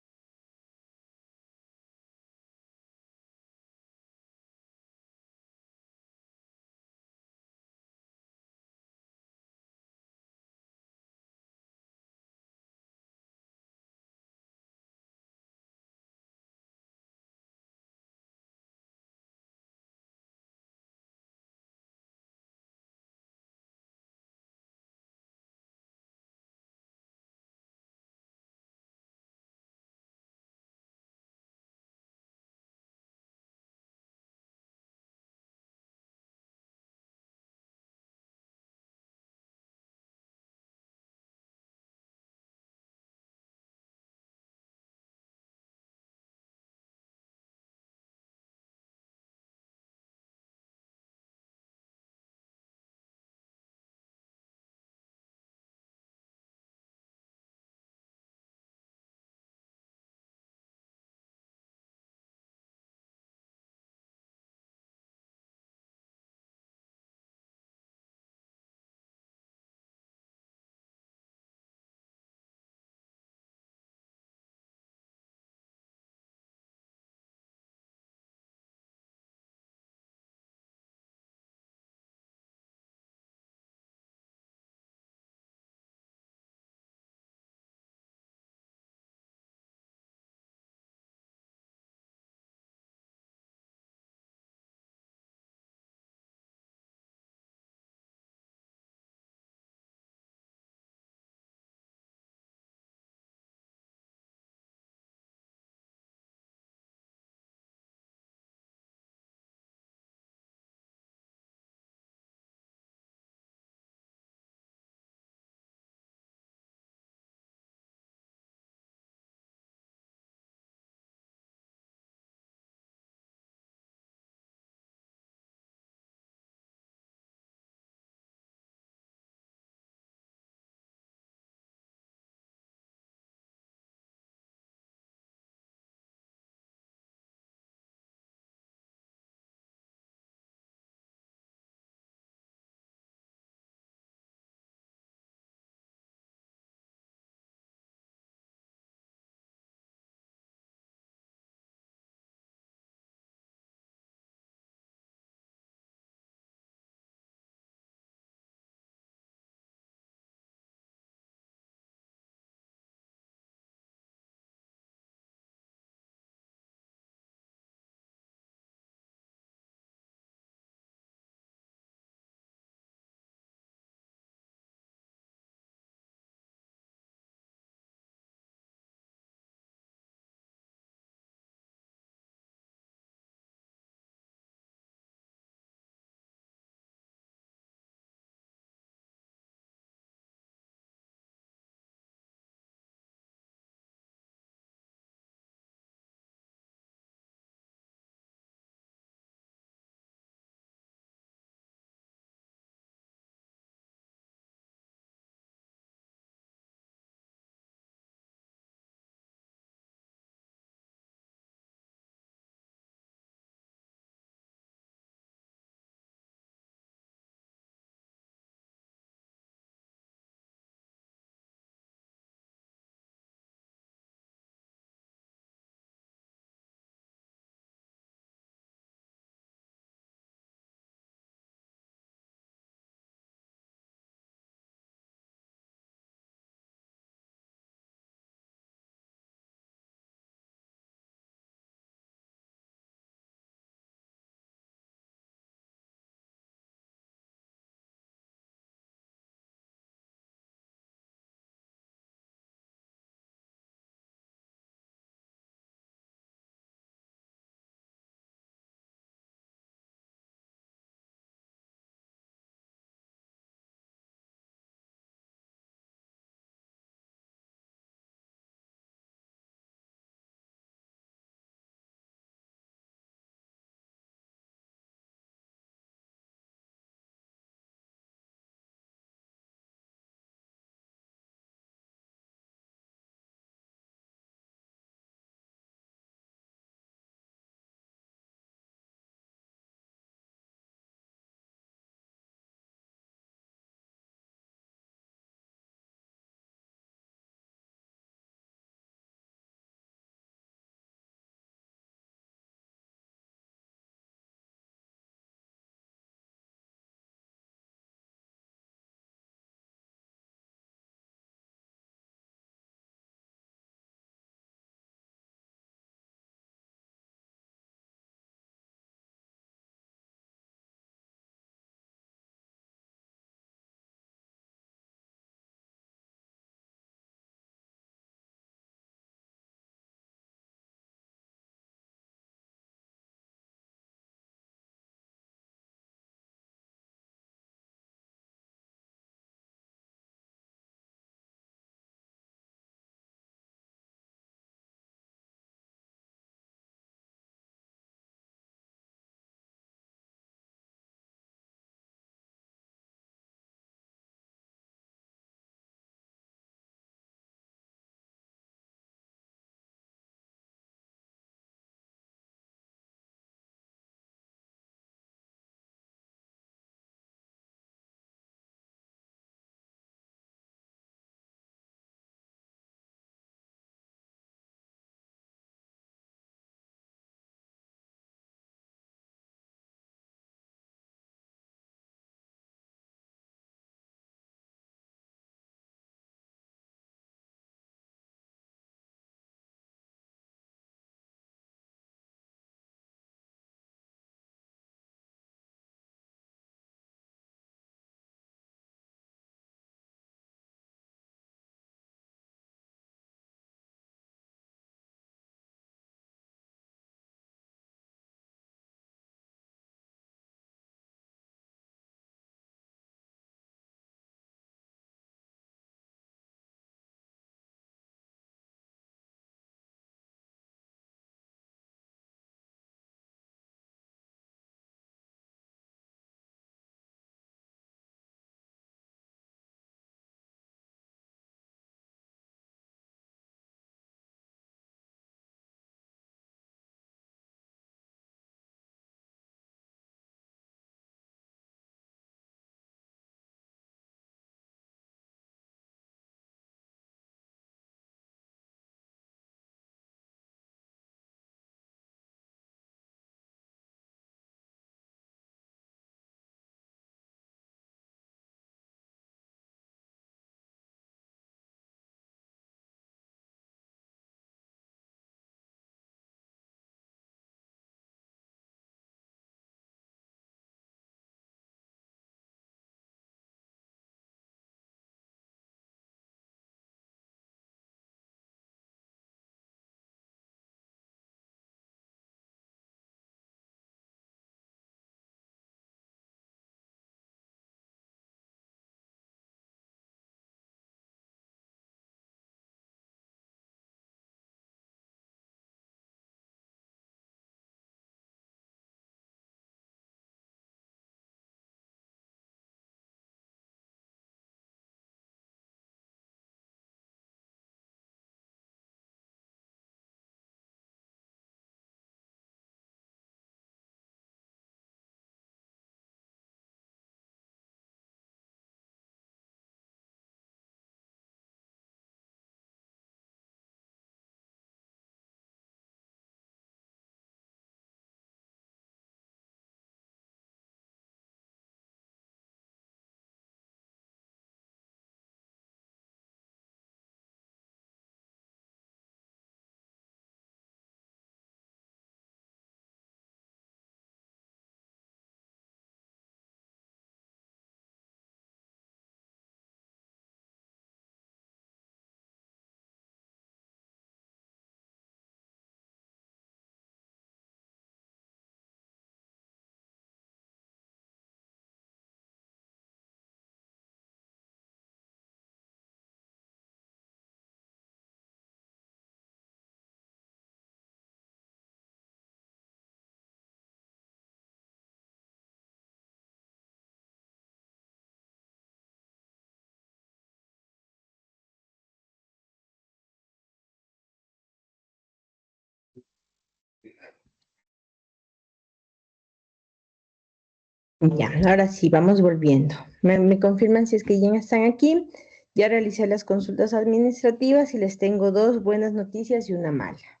Ya, ahora sí, vamos volviendo. Me confirman si es que ya están aquí. Ya realicé las consultas administrativas y les tengo dos buenas noticias y una mala.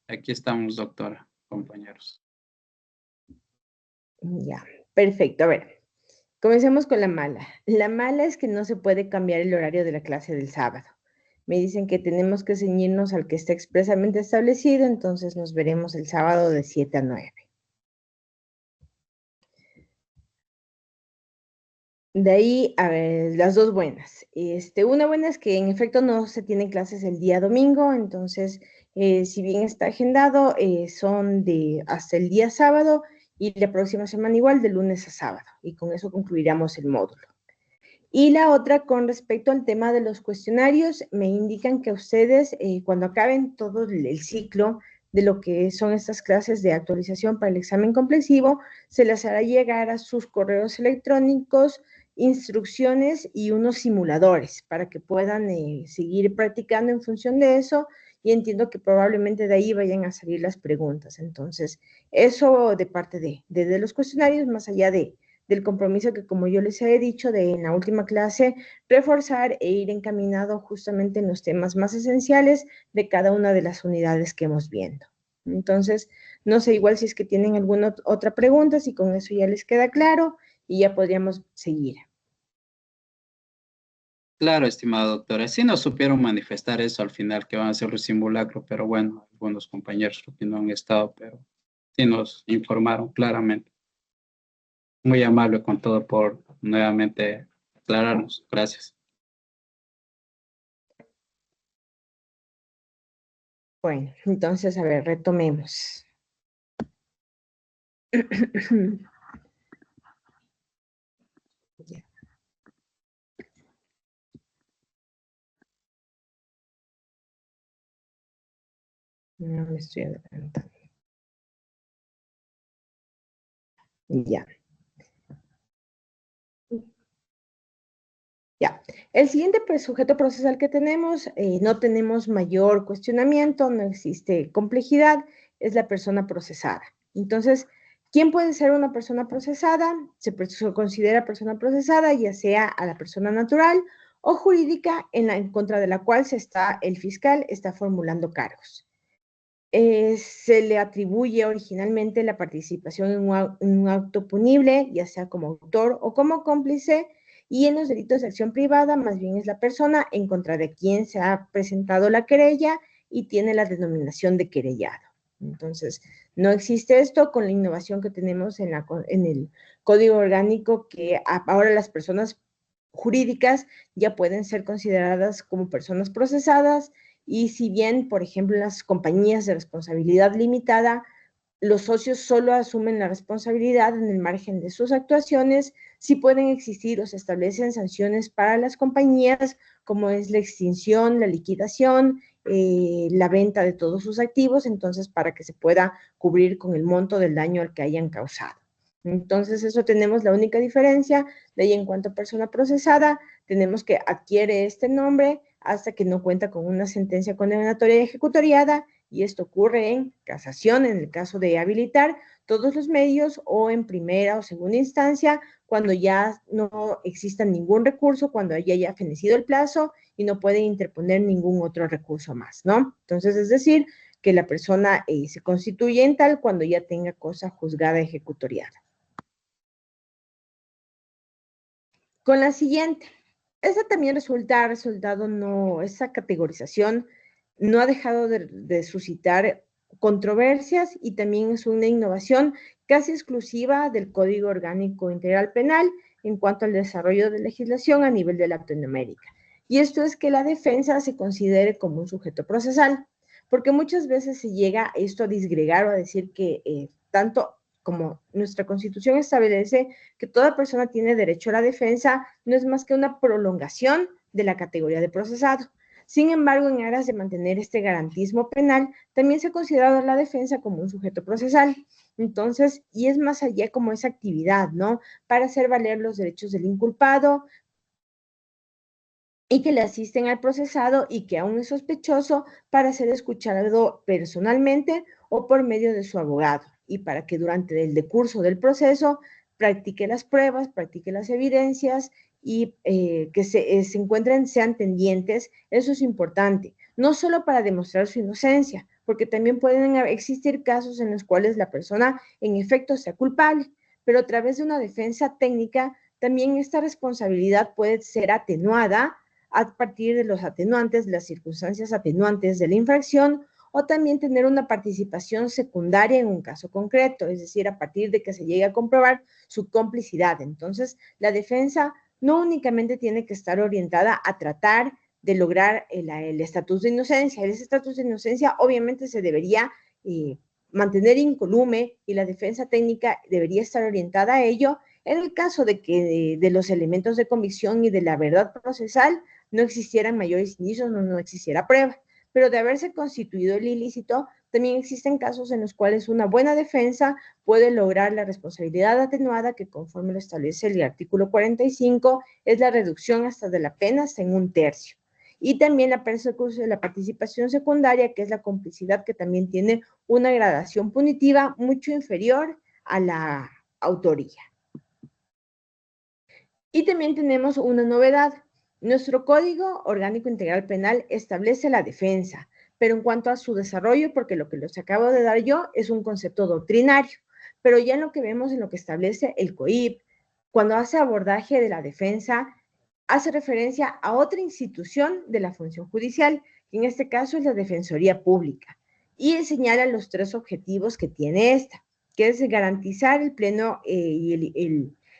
Aquí estamos, doctora, compañeros. Ya, perfecto. A ver, comencemos con la mala. La mala es que no se puede cambiar el horario de la clase del sábado. Me dicen que tenemos que ceñirnos al que está expresamente establecido, entonces nos veremos el sábado de 7 a 9. De ahí, a ver, las dos buenas. Una buena es que en efecto no se tienen clases el día domingo, entonces, si bien está agendado, son de hasta el día sábado y la próxima semana igual, de lunes a sábado. Y con eso concluiremos el módulo. Y la otra, con respecto al tema de los cuestionarios, me indican que ustedes, cuando acaben todo el ciclo de lo que son estas clases de actualización para el examen complexivo, se les hará llegar a sus correos electrónicos instrucciones y unos simuladores para que puedan seguir practicando en función de eso, y entiendo que probablemente de ahí vayan a salir las preguntas. Entonces, eso de parte de los cuestionarios, más allá del compromiso que, como yo les he dicho en la última clase, reforzar e ir encaminado justamente en los temas más esenciales de cada una de las unidades que hemos viendo. Entonces, no sé igual si es que tienen alguna otra pregunta, si con eso ya les queda claro y ya podríamos seguir. Claro, estimada doctora. Sí nos supieron manifestar eso al final, que van a hacer el simulacro, pero bueno, algunos compañeros que no han estado, pero sí nos informaron claramente. Muy amable con todo por nuevamente aclararnos. Gracias. Bueno, entonces, a ver, retomemos. Ya. No me estoy adelantando. Ya. Ya. El siguiente sujeto procesal que tenemos, no tenemos mayor cuestionamiento, no existe complejidad, es la persona procesada. Entonces, ¿quién puede ser una persona procesada? Se considera persona procesada ya sea a la persona natural o jurídica en contra de la cual el fiscal está formulando cargos. Se le atribuye originalmente la participación en un acto punible, ya sea como autor o como cómplice, y en los delitos de acción privada, más bien es la persona en contra de quien se ha presentado la querella y tiene la denominación de querellado. Entonces, no existe esto con la innovación que tenemos en el Código Orgánico, que ahora las personas jurídicas ya pueden ser consideradas como personas procesadas, y si bien, por ejemplo, en las compañías de responsabilidad limitada, los socios solo asumen la responsabilidad en el margen de sus actuaciones, sí pueden existir o se establecen sanciones para las compañías, como es la extinción, la liquidación, la venta de todos sus activos, entonces para que se pueda cubrir con el monto del daño al que hayan causado. Entonces, eso tenemos la única diferencia. De ahí, en cuanto a persona procesada, tenemos que adquiere este nombre hasta que no cuenta con una sentencia condenatoria y ejecutoriada, y esto ocurre en casación, en el caso de habilitar todos los medios, o en primera o segunda instancia, cuando ya no exista ningún recurso, cuando ya haya fenecido el plazo y no puede interponer ningún otro recurso más, ¿no? Entonces, es decir, que la persona se constituye en tal cuando ya tenga cosa juzgada ejecutoriada. Con la siguiente, esa también ha resultado no, esa categorización no ha dejado de suscitar controversias, y también es una innovación casi exclusiva del Código Orgánico Integral Penal en cuanto al desarrollo de legislación a nivel de Latinoamérica. Y esto es que la defensa se considere como un sujeto procesal, porque muchas veces se llega esto a disgregar o a decir que tanto como nuestra Constitución establece que toda persona tiene derecho a la defensa, no es más que una prolongación de la categoría de procesado. Sin embargo, en aras de mantener este garantismo penal, también se ha considerado la defensa como un sujeto procesal. Entonces, y es más allá como esa actividad, ¿no? Para hacer valer los derechos del inculpado, y que le asisten al procesado y que aún es sospechoso para ser escuchado personalmente o por medio de su abogado, y para que durante el decurso del proceso practique las pruebas, practique las evidencias y que se encuentren, sean tendientes. Eso es importante, no solo para demostrar su inocencia, porque también pueden existir casos en los cuales la persona en efecto sea culpable, pero a través de una defensa técnica también esta responsabilidad puede ser atenuada a partir de los atenuantes, las circunstancias atenuantes de la infracción, o también tener una participación secundaria en un caso concreto, es decir, a partir de que se llegue a comprobar su complicidad. Entonces, la defensa no únicamente tiene que estar orientada a tratar de lograr el estatus de inocencia. Ese estatus de inocencia obviamente se debería mantener incólume, y la defensa técnica debería estar orientada a ello en el caso de que de los elementos de convicción y de la verdad procesal no existieran mayores indicios, no existiera prueba. Pero de haberse constituido el ilícito, también existen casos en los cuales una buena defensa puede lograr la responsabilidad atenuada, que conforme lo establece el artículo 45, es la reducción hasta de la pena hasta en 1/3. Y también la participación secundaria, que es la complicidad, que también tiene una gradación punitiva mucho inferior a la autoría. Y también tenemos una novedad. Nuestro Código Orgánico Integral Penal establece la defensa, pero en cuanto a su desarrollo, porque lo que les acabo de dar yo es un concepto doctrinario, pero ya en lo que vemos, en lo que establece el COIP, cuando hace abordaje de la defensa, hace referencia a otra institución de la función judicial, que en este caso es la Defensoría Pública, y señala los 3 objetivos que tiene esta, que es garantizar el pleno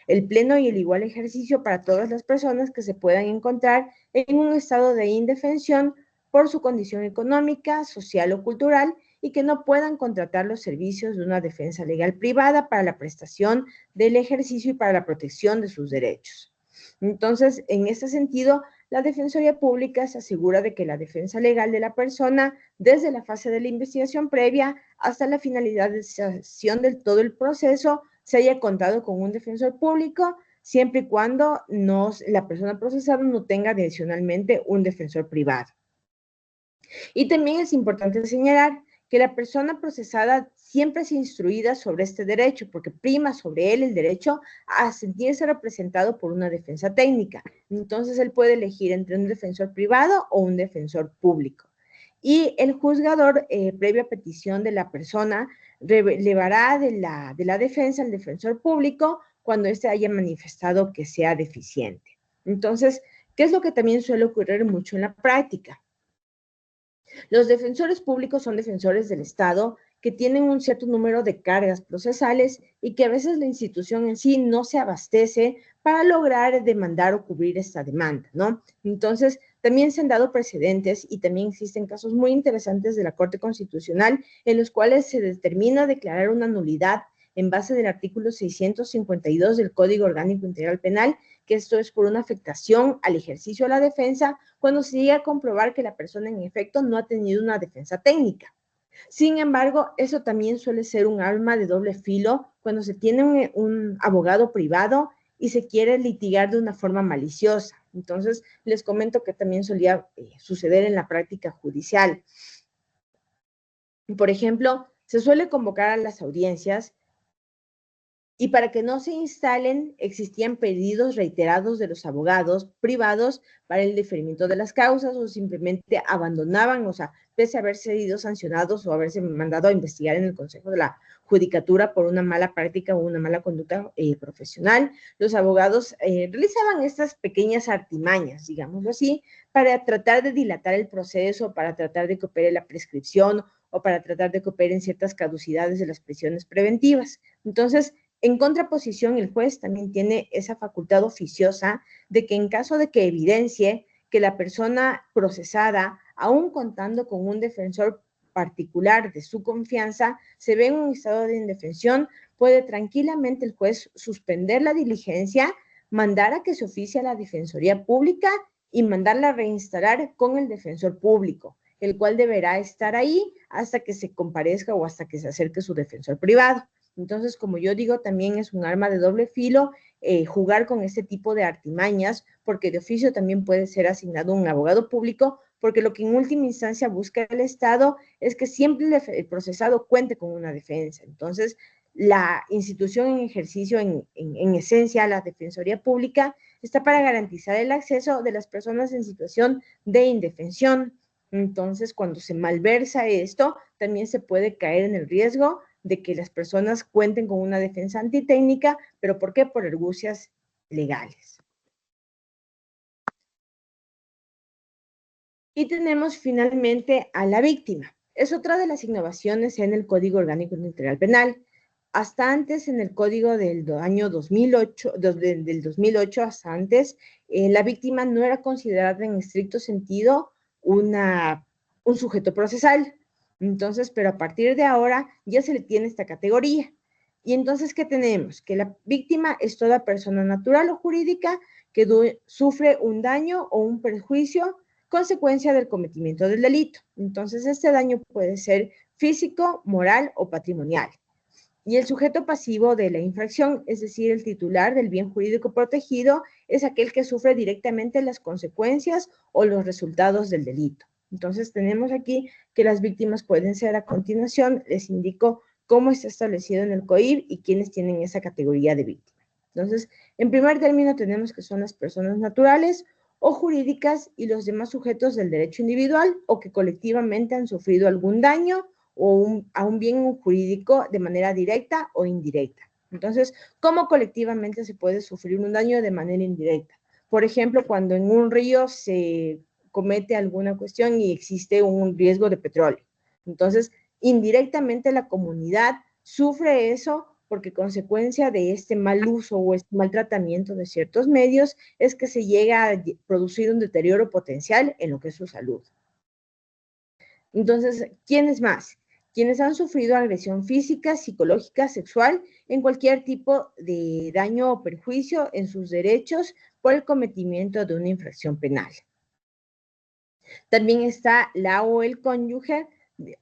el pleno y el igual ejercicio para todas las personas que se puedan encontrar en un estado de indefensión por su condición económica, social o cultural, y que no puedan contratar los servicios de una defensa legal privada para la prestación del ejercicio y para la protección de sus derechos. Entonces, en este sentido, la Defensoría Pública se asegura de que la defensa legal de la persona, desde la fase de la investigación previa hasta la finalización del todo el proceso, se haya contado con un defensor público, siempre y cuando la persona procesada no tenga adicionalmente un defensor privado. Y también es importante señalar que la persona procesada siempre es instruida sobre este derecho, porque prima sobre él el derecho a sentirse representado por una defensa técnica. Entonces, él puede elegir entre un defensor privado o un defensor público. Y el juzgador, previa petición de la persona, relevará de la defensa al defensor público cuando éste haya manifestado que sea deficiente. Entonces, ¿qué es lo que también suele ocurrir mucho en la práctica? Los defensores públicos son defensores del Estado que tienen un cierto número de cargas procesales y que a veces la institución en sí no se abastece para lograr demandar o cubrir esta demanda, ¿no? Entonces, también se han dado precedentes y también existen casos muy interesantes de la Corte Constitucional en los cuales se determina declarar una nulidad en base del artículo 652 del Código Orgánico Integral Penal, que esto es por una afectación al ejercicio de la defensa cuando se llega a comprobar que la persona en efecto no ha tenido una defensa técnica. Sin embargo, eso también suele ser un arma de doble filo cuando se tiene un abogado privado y se quiere litigar de una forma maliciosa. Entonces, les comento que también solía suceder en la práctica judicial. Por ejemplo, se suele convocar a las audiencias y para que no se instalen, existían pedidos reiterados de los abogados privados para el deferimiento de las causas, o simplemente abandonaban, o sea, pese a haber sido sancionados o haberse mandado a investigar en el Consejo de la Judicatura por una mala práctica o una mala conducta profesional, los abogados realizaban estas pequeñas artimañas, digámoslo así, para tratar de dilatar el proceso, para tratar de que opere la prescripción o para tratar de que operen ciertas caducidades de las prisiones preventivas. Entonces, en contraposición, el juez también tiene esa facultad oficiosa de que en caso de que evidencie que la persona procesada, aún contando con un defensor particular de su confianza, se ve en un estado de indefensión, puede tranquilamente el juez suspender la diligencia, mandar a que se oficie a la Defensoría Pública y mandarla a reinstalar con el defensor público, el cual deberá estar ahí hasta que se comparezca o hasta que se acerque su defensor privado. Entonces, como yo digo, también es un arma de doble filo jugar con este tipo de artimañas, porque de oficio también puede ser asignado un abogado público, porque lo que en última instancia busca el Estado es que siempre el procesado cuente con una defensa. Entonces, la institución en ejercicio, en esencia, la Defensoría Pública, está para garantizar el acceso de las personas en situación de indefensión. Entonces, cuando se malversa esto, también se puede caer en el riesgo de que las personas cuenten con una defensa antitécnica, pero ¿por qué? Por argucias legales. Y tenemos finalmente a la víctima. Es otra de las innovaciones en el Código Orgánico Integral Penal. Hasta antes, en el Código del año 2008, del 2008 hasta antes, la víctima no era considerada en estricto sentido un sujeto procesal. Entonces, pero a partir de ahora ya se le tiene esta categoría. Y entonces, ¿qué tenemos? Que la víctima es toda persona natural o jurídica que sufre un daño o un perjuicio consecuencia del cometimiento del delito. Entonces, este daño puede ser físico, moral o patrimonial. Y el sujeto pasivo de la infracción, es decir, el titular del bien jurídico protegido, es aquel que sufre directamente las consecuencias o los resultados del delito. Entonces, tenemos aquí que las víctimas pueden ser, a continuación, les indico cómo está establecido en el COIP y quiénes tienen esa categoría de víctima. Entonces, en primer término, tenemos que son las personas naturales o jurídicas y los demás sujetos del derecho individual o que colectivamente han sufrido algún daño o a un bien jurídico de manera directa o indirecta. Entonces, ¿cómo colectivamente se puede sufrir un daño de manera indirecta? Por ejemplo, cuando en un río se comete alguna cuestión y existe un riesgo de petróleo. Entonces, indirectamente la comunidad sufre eso porque consecuencia de este mal uso o este mal tratamiento de ciertos medios es que se llega a producir un deterioro potencial en lo que es su salud. Entonces, ¿quiénes más? Quienes han sufrido agresión física, psicológica, sexual, en cualquier tipo de daño o perjuicio en sus derechos por el cometimiento de una infracción penal. También está la o el cónyuge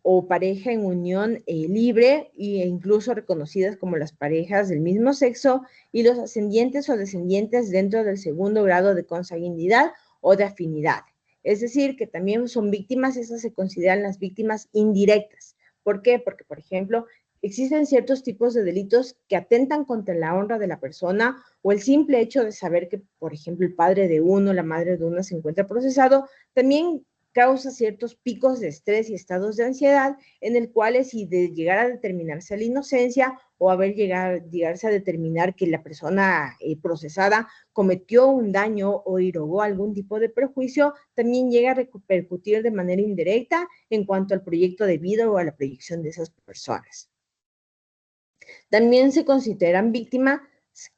o pareja en unión libre e incluso reconocidas como las parejas del mismo sexo y los ascendientes o descendientes dentro del segundo grado de consanguinidad o de afinidad. Es decir, que también son víctimas, esas se consideran las víctimas indirectas. ¿Por qué? Porque, por ejemplo, existen ciertos tipos de delitos que atentan contra la honra de la persona o el simple hecho de saber que, por ejemplo, el padre de uno, la madre de uno se encuentra procesado, también causa ciertos picos de estrés y estados de ansiedad en el cual si de llegar a determinarse la inocencia o llegarse a determinar que la persona procesada cometió un daño o irrogó algún tipo de perjuicio, también llega a repercutir de manera indirecta en cuanto al proyecto de vida o a la proyección de esas personas. También se consideran víctimas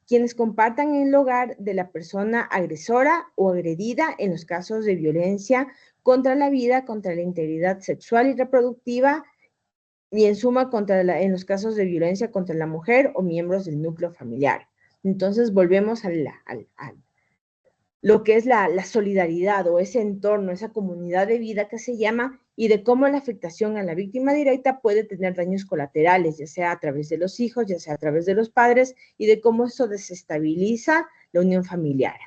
quienes compartan el hogar de la persona agresora o agredida en los casos de violencia contra la vida, contra la integridad sexual y reproductiva, y en suma en los casos de violencia contra la mujer o miembros del núcleo familiar. Entonces volvemos a lo que es la solidaridad o ese entorno, esa comunidad de vida que se llama, y de cómo la afectación a la víctima directa puede tener daños colaterales, ya sea a través de los hijos, ya sea a través de los padres, y de cómo eso desestabiliza la unión familiar.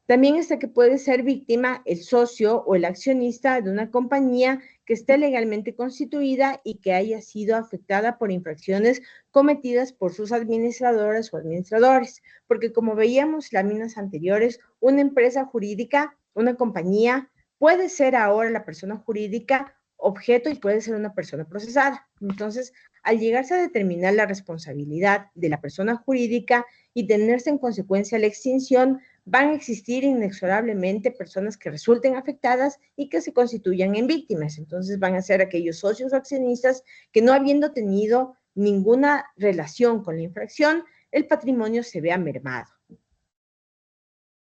También está que puede ser víctima el socio o el accionista de una compañía que esté legalmente constituida y que haya sido afectada por infracciones cometidas por sus administradoras o administradores, porque como veíamos láminas anteriores, una empresa jurídica, una compañía, puede ser ahora la persona jurídica objeto y puede ser una persona procesada. Entonces, al llegarse a determinar la responsabilidad de la persona jurídica y tenerse en consecuencia la extinción, van a existir inexorablemente personas que resulten afectadas y que se constituyan en víctimas. Entonces van a ser aquellos socios o accionistas que no habiendo tenido ninguna relación con la infracción, el patrimonio se vea mermado.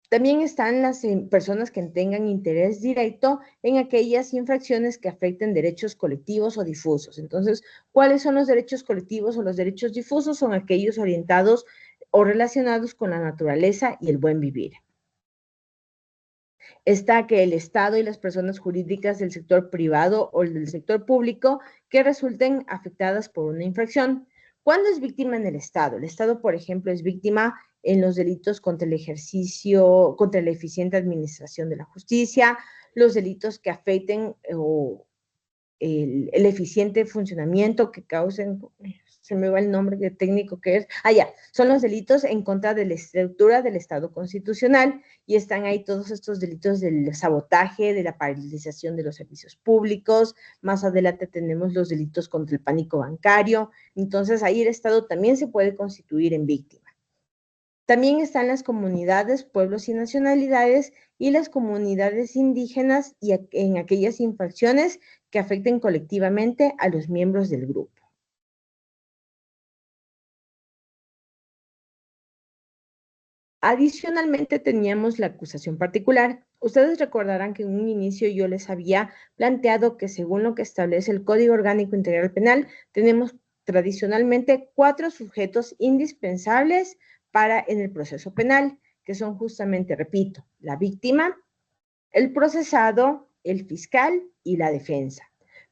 También están las personas que tengan interés directo en aquellas infracciones que afecten derechos colectivos o difusos. Entonces, ¿cuáles son los derechos colectivos o los derechos difusos? Son aquellos orientados o relacionados con la naturaleza y el buen vivir. Está que el Estado y las personas jurídicas del sector privado o del sector público que resulten afectadas por una infracción. ¿Cuándo es víctima en el Estado? El Estado, por ejemplo, es víctima en los delitos contra el ejercicio, contra la eficiente administración de la justicia, los delitos que afecten el eficiente funcionamiento, que causen, se me va el nombre técnico que es, son los delitos en contra de la estructura del Estado constitucional, y están ahí todos estos delitos del sabotaje, de la paralización de los servicios públicos. Más adelante tenemos los delitos contra el pánico bancario. Entonces ahí el Estado también se puede constituir en víctima. También están las comunidades, pueblos y nacionalidades, y las comunidades indígenas, y en aquellas infracciones que afecten colectivamente a los miembros del grupo. Adicionalmente teníamos la acusación particular. Ustedes recordarán que en un inicio yo les había planteado que, según lo que establece el Código Orgánico Integral Penal, tenemos tradicionalmente 4 sujetos indispensables en el proceso penal, que son justamente, repito, la víctima, el procesado, el fiscal y la defensa.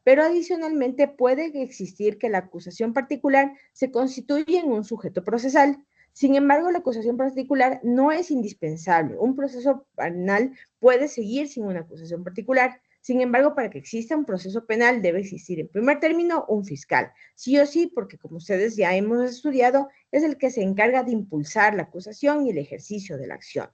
Pero adicionalmente puede existir que la acusación particular se constituya en un sujeto procesal. Sin embargo, la acusación particular no es indispensable. Un proceso penal puede seguir sin una acusación particular. Sin embargo, para que exista un proceso penal debe existir en primer término un fiscal. Sí o sí, porque como ustedes ya hemos estudiado, es el que se encarga de impulsar la acusación y el ejercicio de la acción.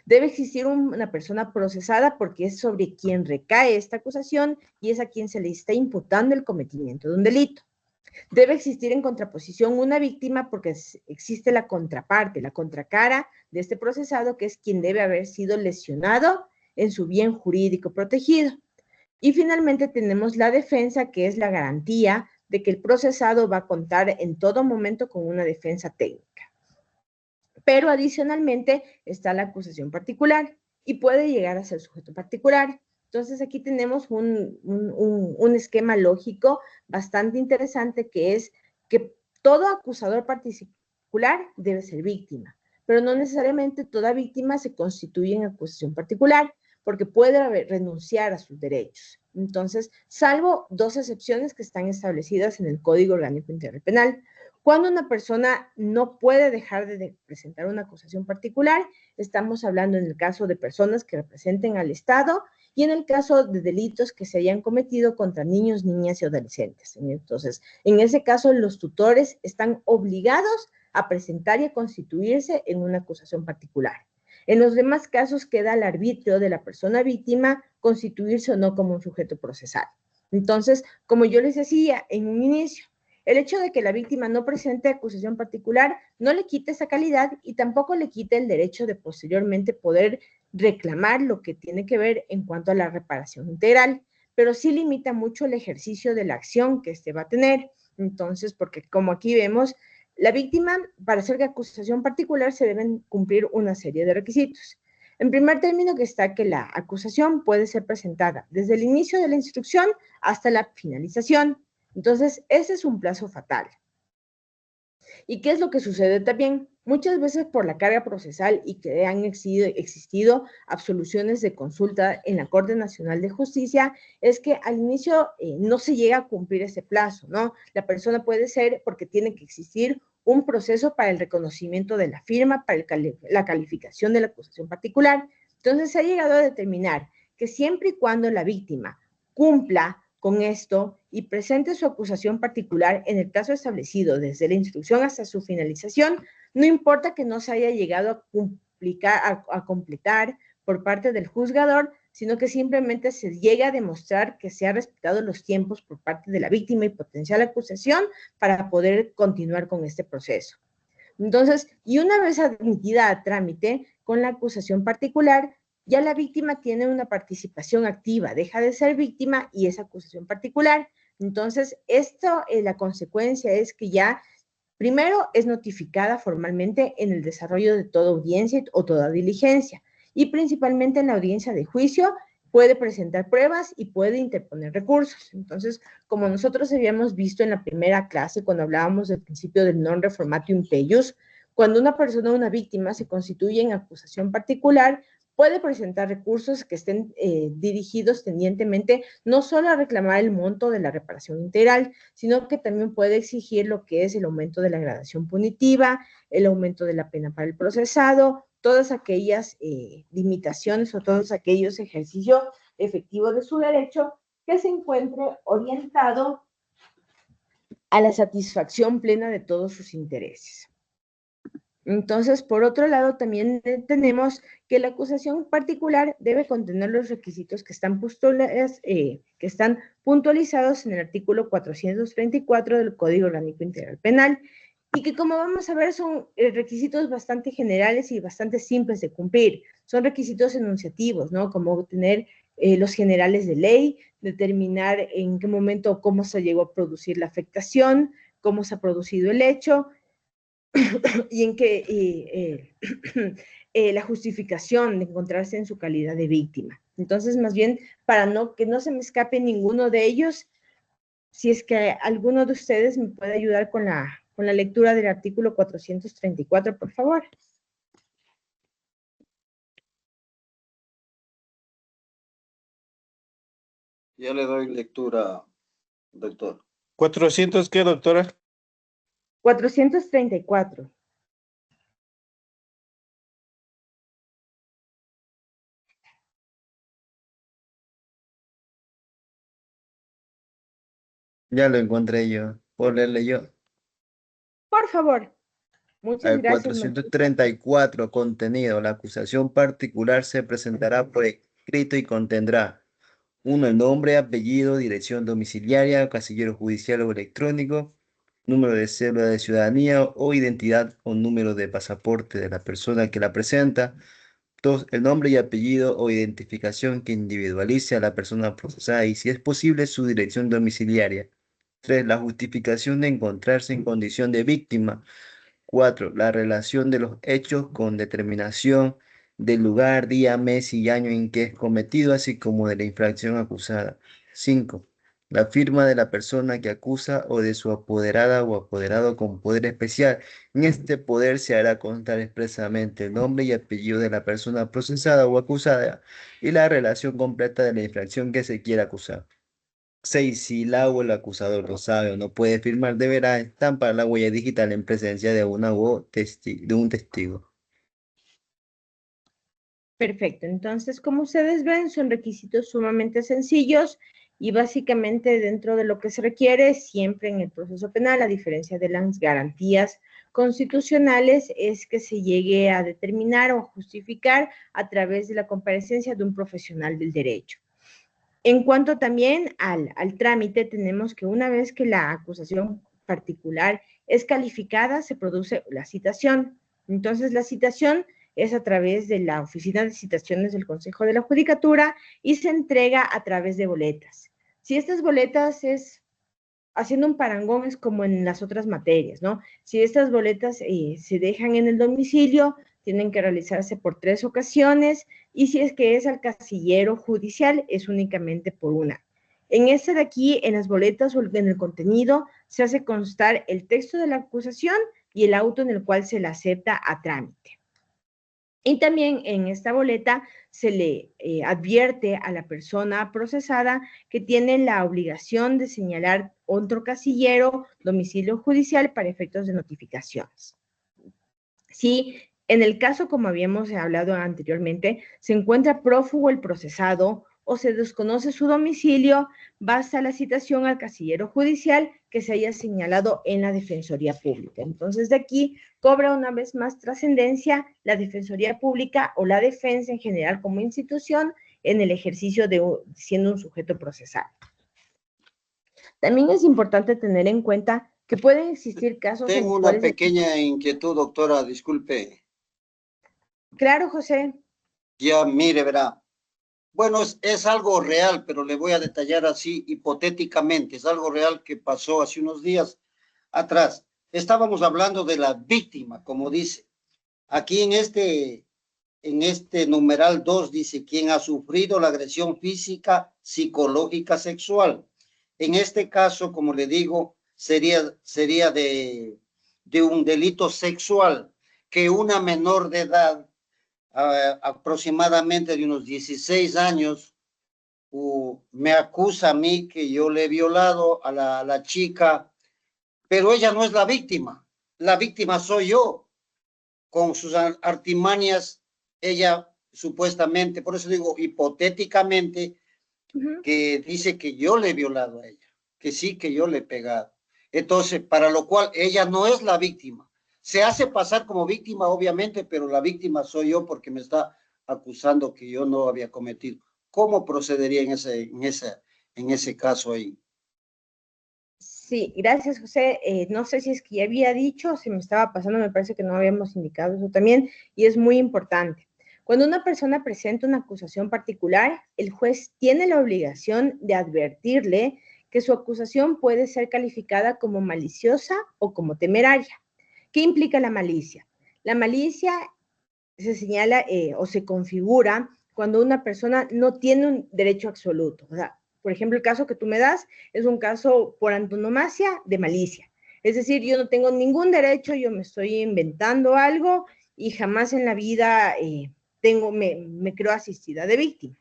Debe existir una persona procesada porque es sobre quien recae esta acusación y es a quien se le está imputando el cometimiento de un delito. Debe existir en contraposición una víctima porque existe la contraparte, la contracara de este procesado, que es quien debe haber sido lesionado en su bien jurídico protegido. Y finalmente tenemos la defensa, que es la garantía de que el procesado va a contar en todo momento con una defensa técnica. Pero adicionalmente está la acusación particular y puede llegar a ser sujeto particular. Entonces aquí tenemos un esquema lógico bastante interesante, que es que todo acusador particular debe ser víctima, pero no necesariamente toda víctima se constituye en acusación particular, porque puede renunciar a sus derechos. Entonces, salvo 2 excepciones que están establecidas en el Código Orgánico Integral Penal. Cuando una persona no puede dejar de presentar una acusación particular, estamos hablando en el caso de personas que representen al Estado y en el caso de delitos que se hayan cometido contra niños, niñas y adolescentes. Entonces, en ese caso, los tutores están obligados a presentar y a constituirse en una acusación particular. En los demás casos queda al arbitrio de la persona víctima constituirse o no como un sujeto procesal. Entonces, como yo les decía en un inicio, el hecho de que la víctima no presente acusación particular no le quita esa calidad y tampoco le quita el derecho de posteriormente poder reclamar lo que tiene que ver en cuanto a la reparación integral, pero sí limita mucho el ejercicio de la acción que éste va a tener. Entonces, porque como aquí vemos, la víctima, para hacer acusación particular, se deben cumplir una serie de requisitos. En primer término, que está que la acusación puede ser presentada desde el inicio de la instrucción hasta la finalización. Entonces, ese es un plazo fatal. ¿Y qué es lo que sucede también? Muchas veces por la carga procesal y que han existido absoluciones de consulta en la Corte Nacional de Justicia, es que al inicio no se llega a cumplir ese plazo, ¿no? La persona puede ser porque tiene que existir un proceso para el reconocimiento de la firma, para la calificación de la acusación particular. Entonces se ha llegado a determinar que siempre y cuando la víctima cumpla con esto y presente su acusación particular en el caso establecido desde la instrucción hasta su finalización, no importa que no se haya llegado a completar por parte del juzgador, sino que simplemente se llega a demostrar que se ha respetado los tiempos por parte de la víctima y potencial acusación para poder continuar con este proceso. Entonces, y una vez admitida a trámite con la acusación particular, ya la víctima tiene una participación activa, deja de ser víctima y es acusación particular. Entonces, la consecuencia es que ya, primero, es notificada formalmente en el desarrollo de toda audiencia o toda diligencia, y principalmente en la audiencia de juicio puede presentar pruebas y puede interponer recursos. Entonces, como nosotros habíamos visto en la primera clase, cuando hablábamos del principio del non reformatio impeius, cuando una persona, una víctima, se constituye en acusación particular, puede presentar recursos que estén dirigidos tendientemente no solo a reclamar el monto de la reparación integral, sino que también puede exigir lo que es el aumento de la gradación punitiva, el aumento de la pena para el procesado, todas aquellas limitaciones o todos aquellos ejercicios efectivos de su derecho que se encuentre orientado a la satisfacción plena de todos sus intereses. Entonces, por otro lado, también tenemos que la acusación particular debe contener los requisitos que están puntualizados en el artículo 434 del Código Orgánico Integral Penal y que, como vamos a ver, son requisitos bastante generales y bastante simples de cumplir. Son requisitos enunciativos, ¿no? Como tener los generales de ley, determinar en qué momento, cómo se llegó a producir la afectación, cómo se ha producido el hecho, y en que la justificación de encontrarse en su calidad de víctima. Entonces, más bien, para que no se me escape ninguno de ellos, si es que alguno de ustedes me puede ayudar con la lectura del artículo 434, por favor. Ya le doy lectura, doctor. ¿400 qué, doctora? 434. Ya lo encontré yo. ¿Puedo leerle yo? Por favor. Muchas Al gracias. 434, contenido. La acusación particular se presentará por escrito y contendrá: 1. El nombre, apellido, dirección domiciliaria, casillero judicial o electrónico, número de cédula de ciudadanía o identidad o número de pasaporte de la persona que la presenta. 2. El nombre y apellido o identificación que individualice a la persona procesada y, si es posible, su dirección domiciliaria. 3. La justificación de encontrarse en condición de víctima. 4. La relación de los hechos con determinación del lugar, día, mes y año en que es cometido, así como de la infracción acusada. 5. La firma de la persona que acusa o de su apoderada o apoderado con poder especial. En este poder se hará constar expresamente el nombre y apellido de la persona procesada o acusada y la relación completa de la infracción que se quiera acusar. 6. Si la o el acusador lo sabe o no puede firmar, deberá estampar la huella digital en presencia de un testigo. Perfecto. Entonces, como ustedes ven, son requisitos sumamente sencillos y básicamente dentro de lo que se requiere siempre en el proceso penal, a diferencia de las garantías constitucionales, es que se llegue a determinar o justificar a través de la comparecencia de un profesional del derecho. En cuanto también al trámite, tenemos que una vez que la acusación particular es calificada, se produce la citación. Entonces, la citación es a través de la Oficina de Citaciones del Consejo de la Judicatura y se entrega a través de boletas. Si estas boletas haciendo un parangón, es como en las otras materias, ¿no? Si estas boletas se dejan en el domicilio, tienen que realizarse por 3 ocasiones, y si es que es al casillero judicial, es únicamente por una. En este de aquí, en las boletas o en el contenido, se hace constar el texto de la acusación y el auto en el cual se la acepta a trámite. Y también en esta boleta se le advierte a la persona procesada que tiene la obligación de señalar otro casillero, domicilio judicial para efectos de notificaciones. Si en el caso, como habíamos hablado anteriormente, se encuentra prófugo el procesado o se desconoce su domicilio, basta la citación al casillero judicial que se haya señalado en la Defensoría Pública. Entonces, de aquí cobra una vez más trascendencia la Defensoría Pública o la defensa en general como institución en el ejercicio de siendo un sujeto procesal. También es importante tener en cuenta que pueden existir casos Tengo una pequeña inquietud, doctora, disculpe. Claro, José. Ya, mire, verá. Bueno, es algo real, pero le voy a detallar así hipotéticamente. Es algo real que pasó hace unos días atrás. Estábamos hablando de la víctima, como dice. Aquí en este numeral 2 dice quien ha sufrido la agresión física, psicológica, sexual. En este caso, como le digo, sería de un delito sexual que una menor de edad aproximadamente de unos 16 años, me acusa a mí que yo le he violado a la chica, pero ella no es la víctima soy yo, con sus artimañas, ella supuestamente, por eso digo hipotéticamente, que dice que yo le he violado a ella, que sí, que yo le he pegado. Entonces, para lo cual ella no es la víctima. Se hace pasar como víctima, obviamente, pero la víctima soy yo porque me está acusando que yo no había cometido. ¿Cómo procedería en ese caso ahí? Sí, gracias, José. No sé si es que ya había dicho, si me estaba pasando, me parece que no habíamos indicado eso también, y es muy importante. Cuando una persona presenta una acusación particular, el juez tiene la obligación de advertirle que su acusación puede ser calificada como maliciosa o como temeraria. ¿Qué implica la malicia? La malicia se señala o se configura cuando una persona no tiene un derecho absoluto. O sea, por ejemplo, el caso que tú me das es un caso por antonomasia de malicia. Es decir, yo no tengo ningún derecho, yo me estoy inventando algo y jamás en la vida me creo asistida de víctima.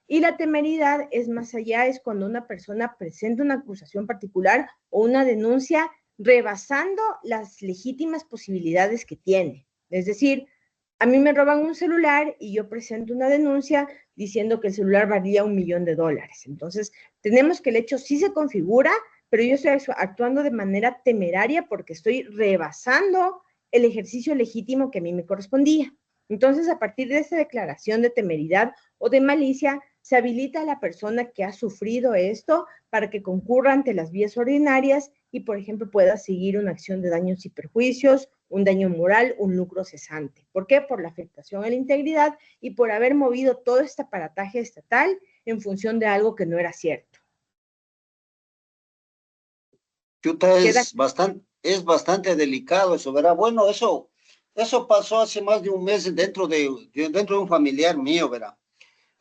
Y la temeridad es más allá, es cuando una persona presenta una acusación particular o una denuncia rebasando las legítimas posibilidades que tiene. Es decir, a mí me roban un celular y yo presento una denuncia diciendo que el celular valía $1.000.000. Entonces, tenemos que el hecho sí se configura, pero yo estoy actuando de manera temeraria porque estoy rebasando el ejercicio legítimo que a mí me correspondía. Entonces, a partir de esa declaración de temeridad o de malicia, se habilita a la persona que ha sufrido esto para que concurra ante las vías ordinarias y, por ejemplo, pueda seguir una acción de daños y perjuicios, un daño moral, un lucro cesante. ¿Por qué? Por la afectación a la integridad y por haber movido todo este aparataje estatal en función de algo que no era cierto. Chuta, es bastante delicado eso, ¿verdad? Bueno, eso pasó hace más de un mes dentro de un familiar mío, ¿verdad?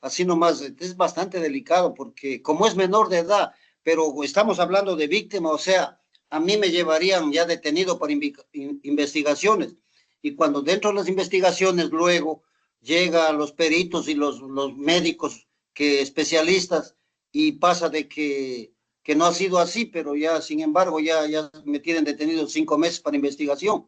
Así nomás, es bastante delicado porque como es menor de edad, pero estamos hablando de víctima, o sea, a mí me llevarían ya detenido para investigaciones. Y cuando dentro de las investigaciones luego llegan los peritos y los médicos especialistas y pasa de que no ha sido así, pero ya, sin embargo, ya me tienen detenido 5 meses para investigación.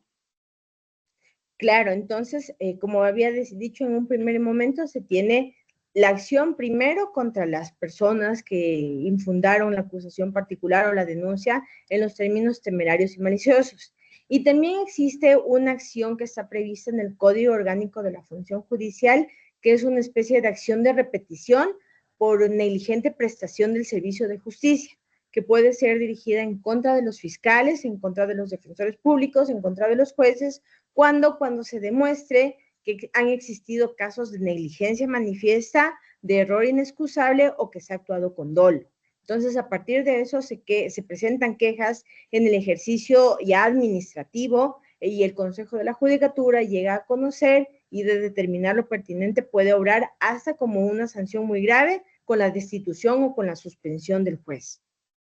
Claro, entonces, como había dicho en un primer momento, se tiene la acción primero contra las personas que infundaron la acusación particular o la denuncia en los términos temerarios y maliciosos. Y también existe una acción que está prevista en el Código Orgánico de la Función Judicial, que es una especie de acción de repetición por negligente prestación del servicio de justicia, que puede ser dirigida en contra de los fiscales, en contra de los defensores públicos, en contra de los jueces, cuando se demuestre que han existido casos de negligencia manifiesta, de error inexcusable o que se ha actuado con dolo. Entonces, a partir de eso se presentan quejas en el ejercicio ya administrativo y el Consejo de la Judicatura llega a conocer y de determinar lo pertinente puede obrar hasta como una sanción muy grave con la destitución o con la suspensión del juez.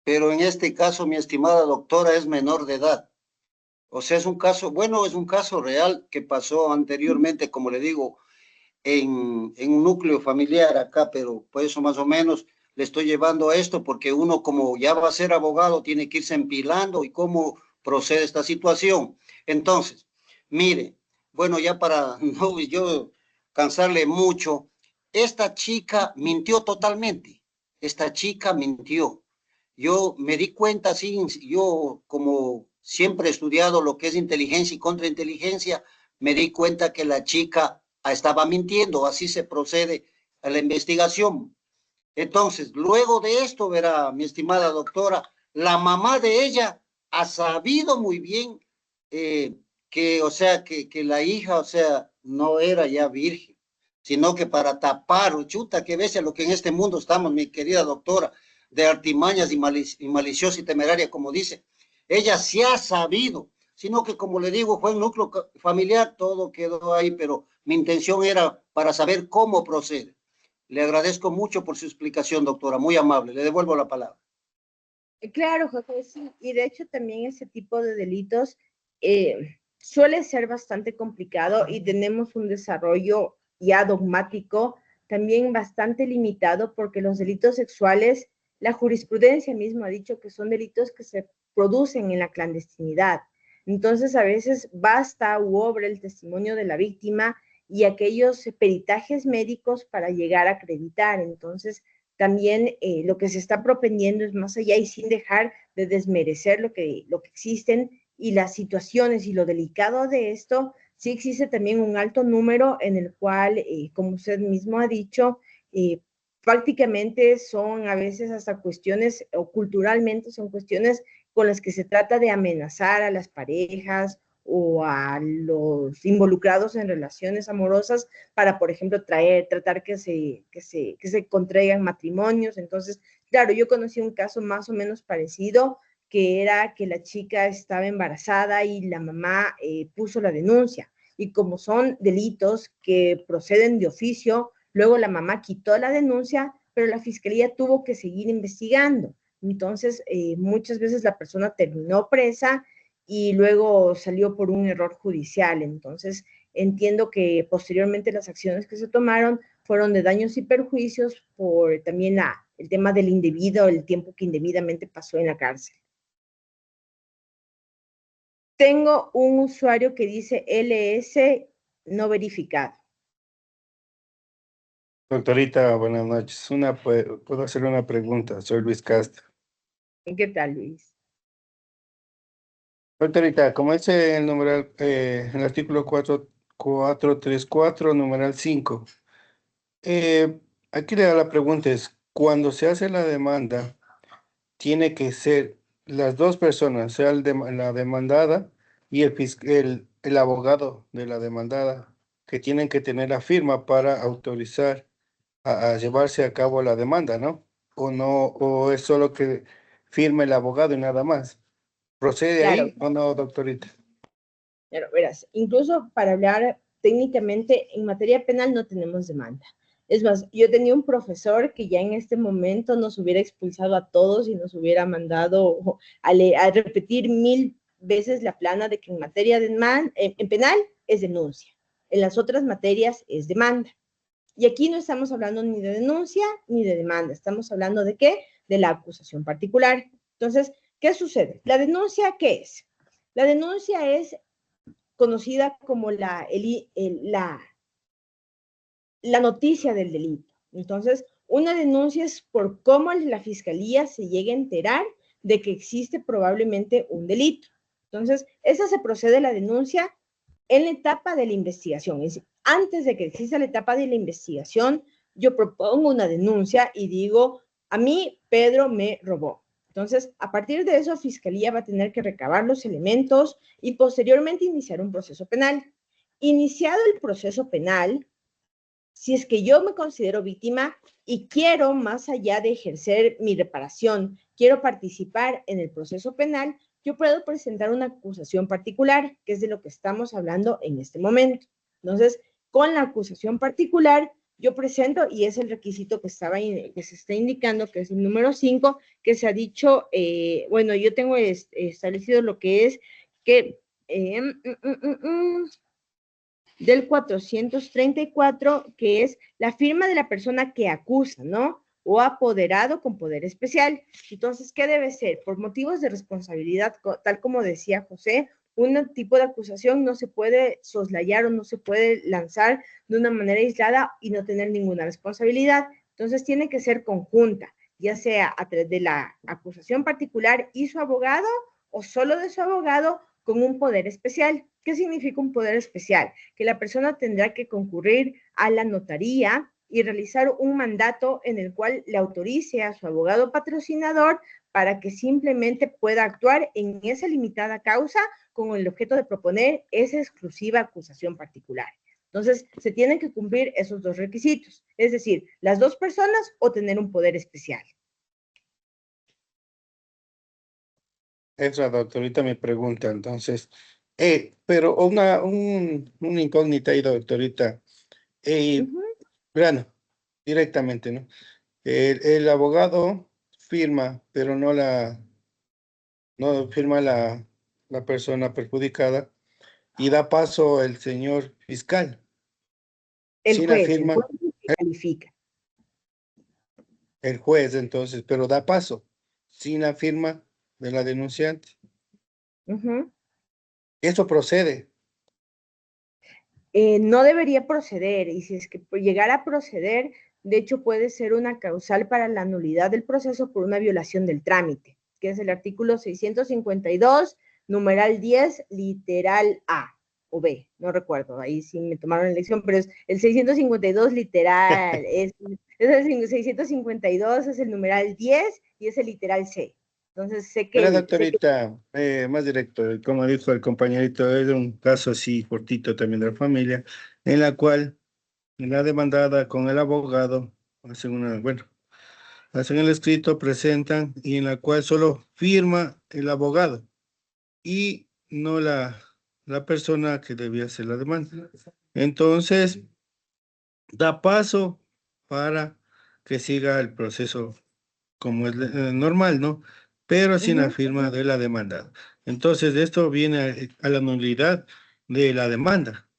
Pero en este caso, mi estimada doctora, es menor de edad. O sea, es un caso real que pasó anteriormente, como le digo, en un núcleo familiar acá, pero por eso más o menos le estoy llevando a esto, porque uno como ya va a ser abogado tiene que irse empilando y cómo procede esta situación. Entonces, mire, bueno, ya para no yo cansarle mucho, esta chica mintió totalmente, esta chica mintió. Yo me di cuenta, sí, yo como siempre he estudiado lo que es inteligencia y contrainteligencia, me di cuenta que la chica estaba mintiendo, así se procede a la investigación. Entonces, luego de esto, verá, mi estimada doctora, la mamá de ella ha sabido muy bien o sea, que la hija, o sea, no era ya virgen, sino que para tapar, chuta, que ves a lo que en este mundo estamos, mi querida doctora, de artimañas y maliciosa y temeraria, como dice, ella sí ha sabido, sino que como le digo, fue un núcleo familiar, todo quedó ahí, pero mi intención era para saber cómo procede. Le agradezco mucho por su explicación, doctora, muy amable. Le devuelvo la palabra. Claro, José, sí. Y de hecho también ese tipo de delitos suele ser bastante complicado y tenemos un desarrollo ya dogmático, también bastante limitado, porque los delitos sexuales, la jurisprudencia misma ha dicho que son delitos que se producen en la clandestinidad. Entonces, a veces basta u obra el testimonio de la víctima y aquellos peritajes médicos para llegar a acreditar. Entonces, también lo que se está propendiendo es más allá y sin dejar de desmerecer lo que existen y las situaciones y lo delicado de esto, sí existe también un alto número en el cual, como usted mismo ha dicho, prácticamente son a veces hasta cuestiones, o culturalmente son cuestiones con las que se trata de amenazar a las parejas o a los involucrados en relaciones amorosas para, por ejemplo, tratar que se contraigan matrimonios. Entonces, claro, yo conocí un caso más o menos parecido, que era que la chica estaba embarazada y la mamá puso la denuncia. Y como son delitos que proceden de oficio, luego la mamá quitó la denuncia, pero la fiscalía tuvo que seguir investigando. Entonces, muchas veces la persona terminó presa y luego salió por un error judicial. Entonces, entiendo que posteriormente las acciones que se tomaron fueron de daños y perjuicios por también el tema del indebido, el tiempo que indebidamente pasó en la cárcel. Tengo un usuario que dice LS no verificado. Doctorita, buenas noches. ¿Puedo hacer una pregunta? Soy Luis Castro. ¿Qué tal, Luis? Doctorita, como dice el numeral, el artículo 434, numeral 5, aquí la pregunta es, cuando se hace la demanda, tiene que ser las dos personas, sea la demandada y el abogado de la demandada, que tienen que tener la firma para autorizar a llevarse a cabo la demanda, ¿no? O no, o es solo que firme el abogado y nada más. ¿Procede Claro, ahí o no, doctorita? claro, verás, incluso para hablar técnicamente en materia penal no tenemos demanda. Es más, yo tenía un profesor que ya en este momento nos hubiera expulsado a todos y nos hubiera mandado a repetir 1000 veces la plana de que en materia de en penal es denuncia, en las otras materias es demanda. Y aquí no estamos hablando ni de denuncia ni de demanda, estamos hablando de qué? De la acusación particular. Entonces, ¿qué sucede? ¿La denuncia qué es? La denuncia es conocida como la noticia del delito. Entonces, una denuncia es por cómo la fiscalía se llega a enterar de que existe probablemente un delito. Entonces, esa se procede a la denuncia en la etapa de la investigación. Es decir, antes de que exista la etapa de la investigación, yo propongo una denuncia y digo, a mí Pedro me robó. Entonces, a partir de eso, Fiscalía va a tener que recabar los elementos y posteriormente iniciar un proceso penal. Iniciado el proceso penal, si es que yo me considero víctima y quiero, más allá de ejercer mi reparación, quiero participar en el proceso penal, yo puedo presentar una acusación particular, que es de lo que estamos hablando en este momento. Entonces, con la acusación particular, yo presento, y es el requisito que se está indicando, que es el número 5, que se ha dicho, bueno, yo tengo establecido lo que es que del 434, que es la firma de la persona que acusa, ¿no? O apoderado con poder especial. Entonces, ¿qué debe ser? Por motivos de responsabilidad, tal como decía José, un tipo de acusación no se puede soslayar o no se puede lanzar de una manera aislada y no tener ninguna responsabilidad. Entonces, tiene que ser conjunta, ya sea a través de la acusación particular y su abogado o solo de su abogado con un poder especial. ¿Qué significa un poder especial? Que la persona tendrá que concurrir a la notaría y realizar un mandato en el cual le autorice a su abogado patrocinador para que simplemente pueda actuar en esa limitada causa con el objeto de proponer esa exclusiva acusación particular. Entonces, se tienen que cumplir esos dos requisitos, es decir, las dos personas o tener un poder especial. Esa doctorita me pregunta, entonces, pero una incógnita ahí, doctorita. Bueno, directamente, ¿no? El abogado firma, pero no firma la persona perjudicada y da paso el señor fiscal. El sin la juez, el firma, juez es el que califica. el juez entonces, pero da paso, sin la firma de la denunciante. Ujú. Eso procede. No debería proceder, y si es que llegara a proceder, de hecho puede ser una causal para la nulidad del proceso por una violación del trámite, que es el artículo 652, numeral 10, literal A o B, no recuerdo, ahí sí me tomaron la lección, pero es el 652 literal, es el 652 es el numeral 10 y es el literal C. Entonces sé La que... doctorita, más directo, como dijo el compañerito, es un caso así cortito también de la familia, en la cual la demandada con el abogado hacen hacen el escrito, presentan, y en la cual solo firma el abogado y no la persona que debía hacer la demanda. Entonces, da paso para que siga el proceso como es normal, ¿no? Pero sin la firma de la demanda. Entonces, esto viene a la nulidad de la demanda.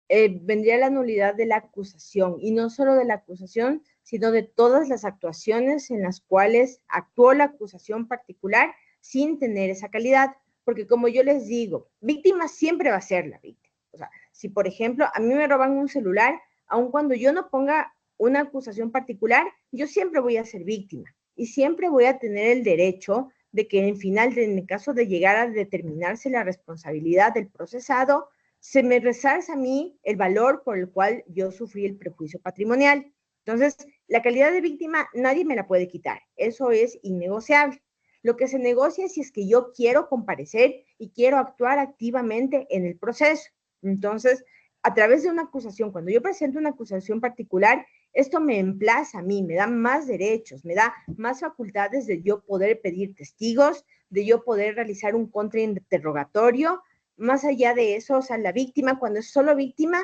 Vendría la nulidad de la acusación, y no solo de la acusación, sino de todas las actuaciones en las cuales actuó la acusación particular sin tener esa calidad, porque como yo les digo, víctima siempre va a ser la víctima. O sea, si por ejemplo a mí me roban un celular, aun cuando yo no ponga una acusación particular, yo siempre voy a ser víctima y siempre voy a tener el derecho de que en final, en el caso de llegar a determinarse la responsabilidad del procesado, se me resarza a mí el valor por el cual yo sufrí el perjuicio patrimonial. Entonces, la calidad de víctima nadie me la puede quitar. Eso es innegociable. Lo que se negocia es si es que yo quiero comparecer y quiero actuar activamente en el proceso. Entonces, a través de una acusación, cuando yo presento una acusación particular, esto me emplaza a mí, me da más derechos, me da más facultades de yo poder pedir testigos, de yo poder realizar un contrainterrogatorio. Más allá de eso, o sea, la víctima, cuando es solo víctima,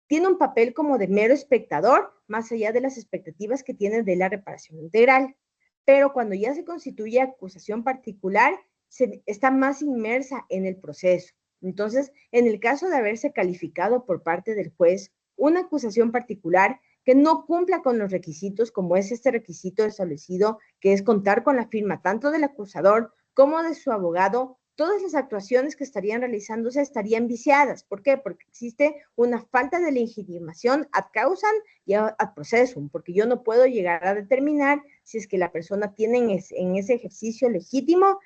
tiene un papel como de mero espectador, más allá de las expectativas que tiene de la reparación integral. Pero cuando ya se constituye acusación particular, está más inmersa en el proceso. Entonces, en el caso de haberse calificado por parte del juez una acusación particular que no cumpla con los requisitos, como es este requisito establecido, que es contar con la firma tanto del acusador como de su abogado, todas las actuaciones que estarían realizándose estarían viciadas. ¿Por qué? Porque existe una falta de legitimación ad causam y ad processum, porque yo no puedo llegar a determinar si es que la persona tiene en ese ejercicio legítimo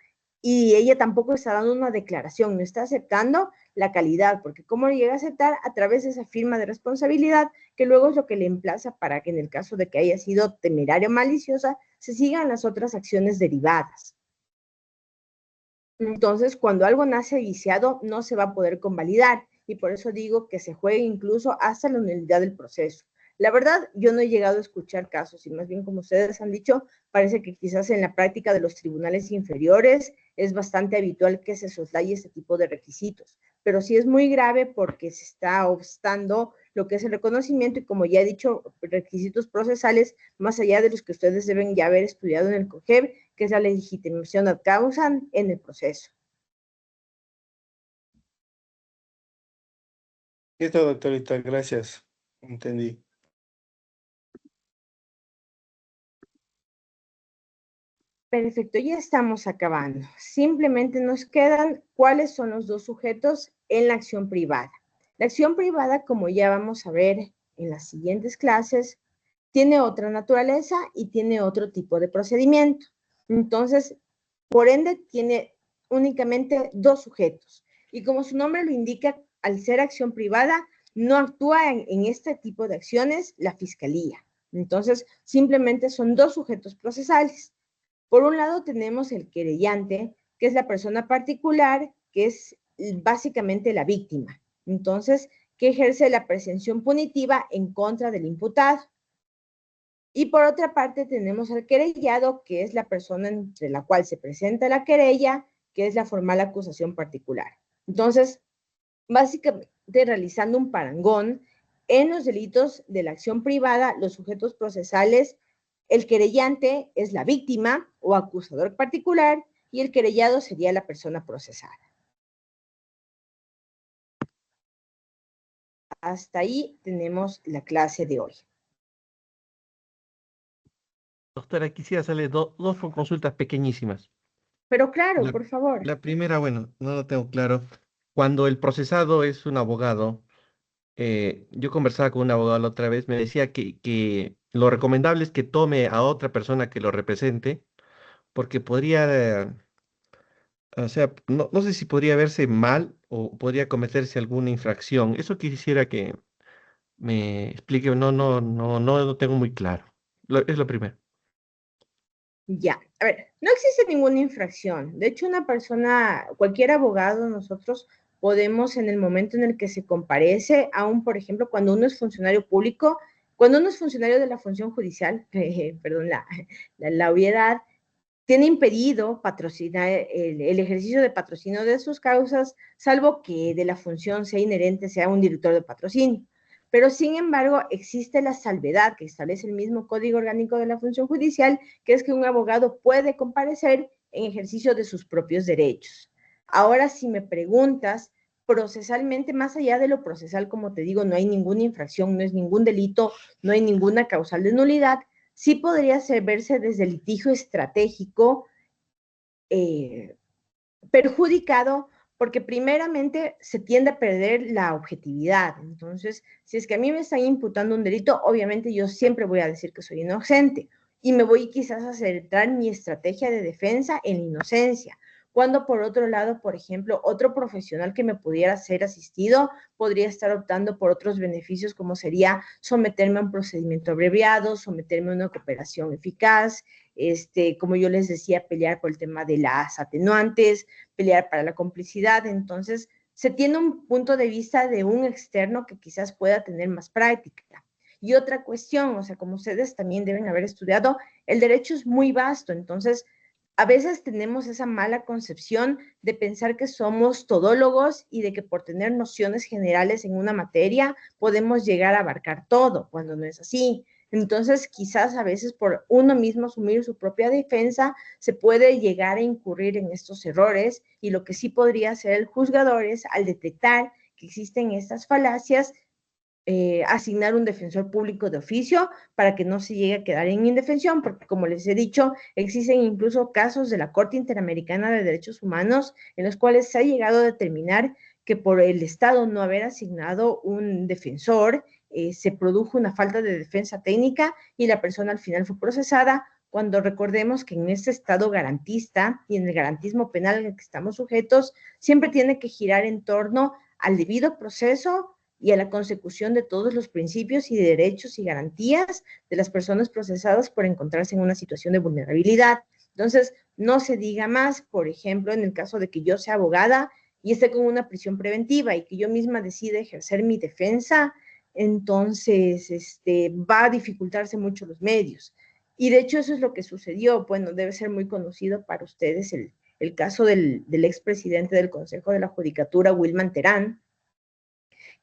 y ella tampoco está dando una declaración, no está aceptando la calidad, porque ¿cómo llega a aceptar? A través de esa firma de responsabilidad, que luego es lo que le emplaza para que en el caso de que haya sido temeraria o maliciosa, se sigan las otras acciones derivadas. Entonces, cuando algo nace viciado, no se va a poder convalidar, y por eso digo que se juegue incluso hasta la nulidad del proceso. La verdad, yo no he llegado a escuchar casos, y más bien como ustedes han dicho, parece que quizás en la práctica de los tribunales inferiores es bastante habitual que se soslaye este tipo de requisitos, pero sí es muy grave porque se está obstando lo que es el reconocimiento y, como ya he dicho, requisitos procesales más allá de los que ustedes deben ya haber estudiado en el COGEB, que es la legitimación ad causam en el proceso. Listo, doctorita, gracias. Entendí. Perfecto, ya estamos acabando. Simplemente nos quedan cuáles son los dos sujetos en la acción privada. La acción privada, como ya vamos a ver en las siguientes clases, tiene otra naturaleza y tiene otro tipo de procedimiento. Entonces, por ende, tiene únicamente dos sujetos. Y como su nombre lo indica, al ser acción privada, no actúa en este tipo de acciones la fiscalía. Entonces, simplemente son dos sujetos procesales. Por un lado tenemos el querellante, que es la persona particular, que es básicamente la víctima. Entonces, que ejerce la presunción punitiva en contra del imputado. Y por otra parte tenemos al querellado, que es la persona entre la cual se presenta la querella, que es la formal acusación particular. Entonces, básicamente realizando un parangón, en los delitos de la acción privada, los sujetos procesales, el querellante es la víctima o acusador particular y el querellado sería la persona procesada. hasta ahí tenemos la clase de hoy. Doctora, quisiera hacerle dos consultas pequeñísimas. Pero claro, La, por favor. la primera, bueno, no lo tengo claro. Cuando el procesado es un abogado, yo conversaba con un abogado la otra vez, me decía que lo recomendable es que tome a otra persona que lo represente, porque podría, o sea, no sé si podría verse mal o podría cometerse alguna infracción. Eso quisiera que me explique, no lo tengo muy claro. Es lo primero. Ya, a ver, no existe ninguna infracción. De hecho, una persona, cualquier abogado, nosotros podemos en el momento en el que se comparece, aún por ejemplo, cuando uno es funcionario público, cuando uno es funcionario de la función judicial, perdón, la obviedad, tiene impedido patrocinar el ejercicio de patrocinio de sus causas, salvo que de la función sea inherente, sea un director de patrocinio. Pero sin embargo, existe la salvedad que establece el mismo Código Orgánico de la Función Judicial, que es que un abogado puede comparecer en ejercicio de sus propios derechos. Ahora, si me preguntas, procesalmente, más allá de lo procesal, como te digo, no hay ninguna infracción, no es ningún delito, no hay ninguna causal de nulidad, sí podría verse desde el litigio estratégico perjudicado porque primeramente se tiende a perder la objetividad. Entonces, si es que a mí me están imputando un delito, obviamente yo siempre voy a decir que soy inocente y me voy quizás a centrar mi estrategia de defensa en la inocencia. Cuando por otro lado, por ejemplo, otro profesional que me pudiera ser asistido podría estar optando por otros beneficios como sería someterme a un procedimiento abreviado, someterme a una cooperación eficaz, como yo les decía, pelear por el tema de las atenuantes, pelear para la complicidad. Entonces, se tiene un punto de vista de un externo que quizás pueda tener más práctica. Y otra cuestión, o sea, como ustedes también deben haber estudiado, el derecho es muy vasto, entonces a veces tenemos esa mala concepción de pensar que somos todólogos y de que por tener nociones generales en una materia podemos llegar a abarcar todo, cuando no es así. Entonces, quizás a veces por uno mismo asumir su propia defensa, se puede llegar a incurrir en estos errores y lo que sí podría hacer el juzgador es, al detectar que existen estas falacias, asignar un defensor público de oficio para que no se llegue a quedar en indefensión, porque como les he dicho, existen incluso casos de la Corte Interamericana de Derechos Humanos en los cuales se ha llegado a determinar que por el Estado no haber asignado un defensor, se produjo una falta de defensa técnica y la persona al final fue procesada, cuando recordemos que en este Estado garantista y en el garantismo penal en el que estamos sujetos, siempre tiene que girar en torno al debido proceso y a la consecución de todos los principios y derechos y garantías de las personas procesadas por encontrarse en una situación de vulnerabilidad. Entonces, no se diga más, por ejemplo, en el caso de que yo sea abogada y esté con una prisión preventiva y que yo misma decida ejercer mi defensa, entonces va a dificultarse mucho los medios. Y de hecho eso es lo que sucedió. Bueno, debe ser muy conocido para ustedes el caso del expresidente del Consejo de la Judicatura, Wilman Terán,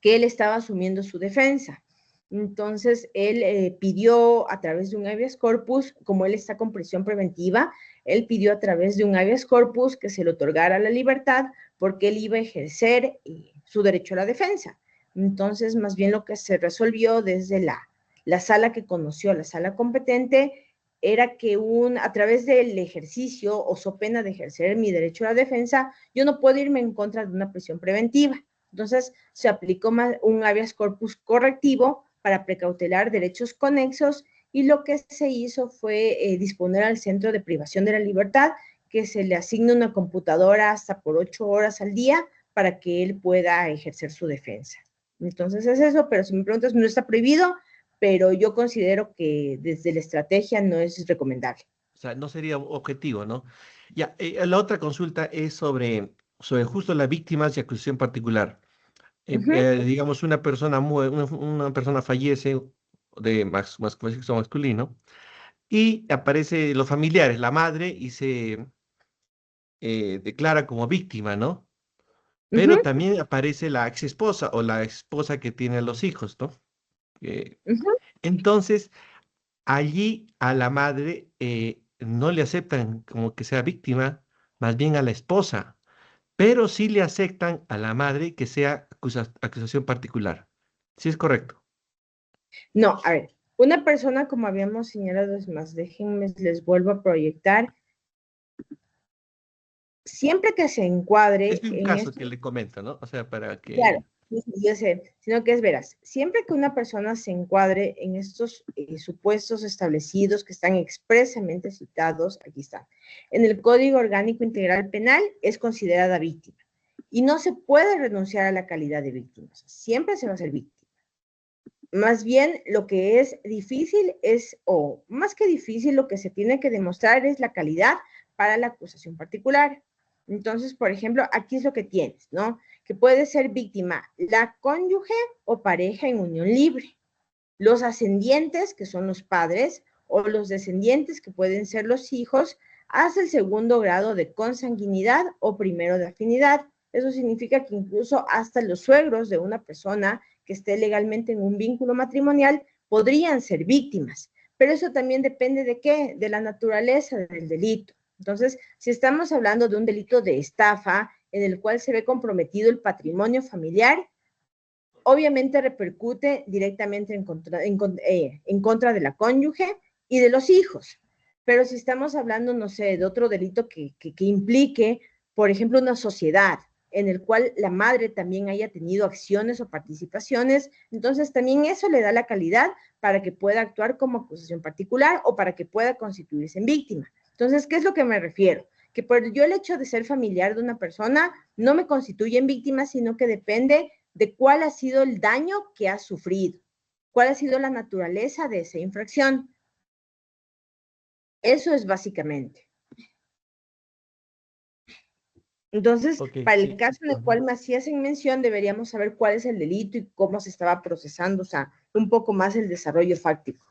que él estaba asumiendo su defensa. Entonces, él pidió a través de un habeas corpus, como él está con prisión preventiva, él pidió a través de un habeas corpus que se le otorgara la libertad porque él iba a ejercer su derecho a la defensa. Entonces, más bien lo que se resolvió desde la sala que conoció, la sala competente, era que a través del ejercicio o so pena de ejercer mi derecho a la defensa, yo no puedo irme en contra de una prisión preventiva. Entonces, se aplicó un habeas corpus correctivo para precautelar derechos conexos y lo que se hizo fue disponer al Centro de Privación de la Libertad que se le asigne una computadora hasta por 8 horas al día para que él pueda ejercer su defensa. Entonces es eso, pero si me preguntas, no está prohibido, pero yo considero que desde la estrategia no es recomendable. O sea, no sería objetivo, ¿no? Ya, la otra consulta es sobre justo las víctimas y acusación particular. Digamos, una persona fallece de sexo masculino y aparece los familiares, la madre, y se declara como víctima, ¿no? Pero también aparece la ex esposa o la esposa que tiene los hijos, ¿no? Eh, entonces, allí a la madre no le aceptan como que sea víctima, más bien a la esposa, pero sí le aceptan a la madre que sea acusación particular. Sí es correcto. No, a ver, una persona, como habíamos señalado, es más, déjenme, les vuelvo a proyectar, siempre que se encuadre Es un en caso esto, que le comento, ¿no? O sea, para claro, que... sí, sí, yo sé, sino que es veras, siempre que una persona se encuadre en estos supuestos establecidos que están expresamente citados, aquí está, en el Código Orgánico Integral Penal, es considerada víctima. Y no se puede renunciar a la calidad de víctima, o sea, siempre se va a ser víctima. Más bien lo que es difícil es, o más que difícil, lo que se tiene que demostrar es la calidad para la acusación particular. Entonces, por ejemplo, aquí es lo que tienes, ¿no? Que puede ser víctima la cónyuge o pareja en unión libre, los ascendientes, que son los padres, o los descendientes, que pueden ser los hijos, hasta el segundo grado de consanguinidad o primero de afinidad. Eso significa que incluso hasta los suegros de una persona que esté legalmente en un vínculo matrimonial podrían ser víctimas. Pero eso también depende de qué, de la naturaleza del delito. Entonces, si estamos hablando de un delito de estafa en el cual se ve comprometido el patrimonio familiar, obviamente repercute directamente en contra de la cónyuge y de los hijos. Pero si estamos hablando, no sé, de otro delito que implique, por ejemplo, una sociedad en el cual la madre también haya tenido acciones o participaciones, entonces también eso le da la calidad para que pueda actuar como acusación particular o para que pueda constituirse en víctima. Entonces, ¿qué es lo que me refiero? Que por yo el hecho de ser familiar de una persona no me constituye en víctima, sino que depende de cuál ha sido el daño que ha sufrido, cuál ha sido la naturaleza de esa infracción. Eso es básicamente. Entonces, Ok, para el sí. caso en el cual me hacías en mención, deberíamos saber cuál es el delito y cómo se estaba procesando, o sea, un poco más el desarrollo fáctico.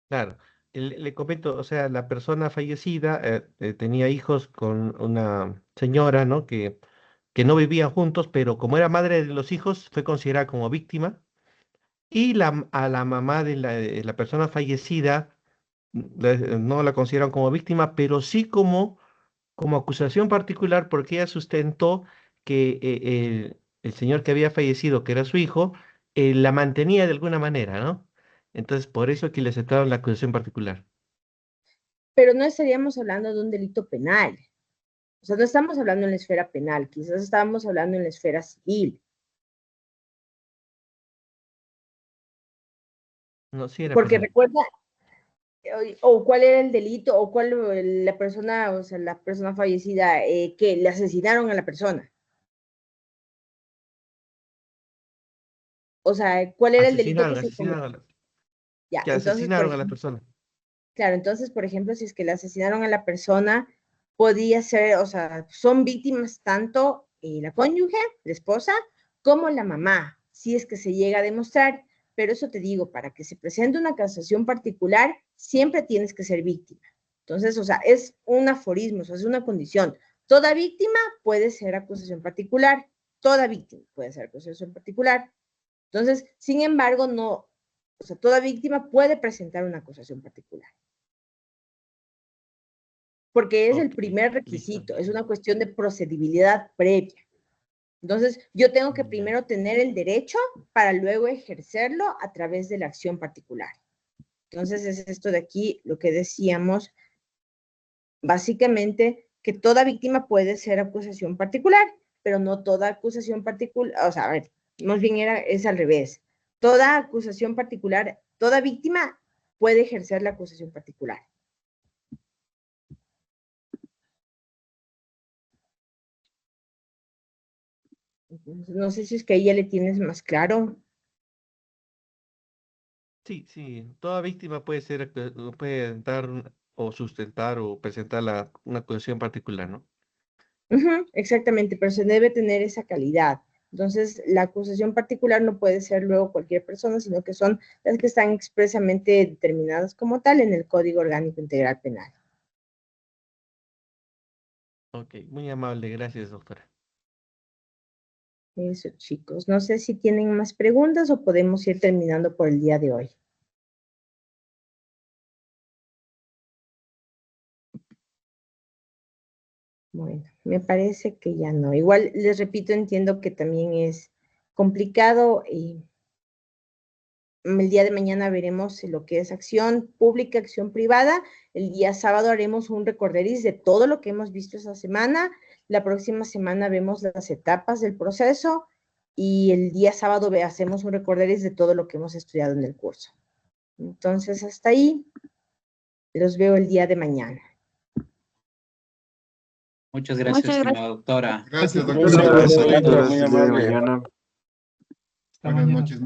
Claro. Le comento, o sea, la persona fallecida tenía hijos con una señora, ¿no? Que no vivían juntos, pero como era madre de los hijos, fue considerada como víctima. Y a la mamá de la persona fallecida no la consideraron como víctima, pero sí como acusación particular, porque ella sustentó que el señor que había fallecido, que era su hijo, la mantenía de alguna manera, ¿no? Entonces, por eso que le aceptaron la acusación particular. Pero no estaríamos hablando de un delito penal. O sea, no estamos hablando en la esfera penal, quizás estábamos hablando en la esfera civil. No, sí era Porque penal. recuerda, o cuál era el delito, o cuál la persona, o sea, la persona fallecida, que le asesinaron a la persona. O sea, ¿cuál era el delito que se cometió? Ya, Que entonces, por asesinaron a la ejemplo, persona. claro, entonces, por ejemplo, si es que le asesinaron a la persona, podía ser, o sea, son víctimas tanto la cónyuge, la esposa, como la mamá, si es que se llega a demostrar. Pero eso te digo, para que se presente una acusación particular, siempre tienes que ser víctima. Entonces, o sea, es un aforismo, o sea, es una condición. Toda víctima puede ser acusación particular, toda víctima puede ser acusación particular. Entonces, sin embargo, no, o sea, toda víctima puede presentar una acusación particular, porque es el Ok, primer listo. requisito, es una cuestión de procedibilidad previa. Entonces, yo tengo que Ya. primero tener el derecho para luego ejercerlo a través de la acción particular. Entonces, es esto de aquí lo que decíamos, básicamente, que toda víctima puede ser acusación particular, pero no toda acusación particular, o sea, a ver, más bien es al revés. Toda acusación particular, toda víctima puede ejercer la acusación particular. Entonces, no sé si es que ahí ya le tienes más claro. Sí, sí. Toda víctima puede ser, puede dar o sustentar o presentar una acusación particular, ¿no? Exactamente, pero se debe tener esa calidad. Entonces, la acusación particular no puede ser luego cualquier persona, sino que son las que están expresamente determinadas como tal en el Código Orgánico Integral Penal. Ok, muy amable, gracias, doctora. Eso, chicos. No sé si tienen más preguntas o podemos ir terminando por el día de hoy. Bueno, me parece que ya no. Igual les repito, entiendo que también es complicado el día de mañana veremos lo que es acción pública, acción privada. El día sábado haremos un recorderis de todo lo que hemos visto esa semana. La próxima semana vemos las etapas del proceso y el día sábado hacemos un recorderis de todo lo que hemos estudiado en el curso. Entonces, hasta ahí. Los veo el día de mañana. Muchas gracias, estimada doctora. Gracias, Muchas doctora. gracias, Gracias, muy el día de amable. mañana. Buenas noches.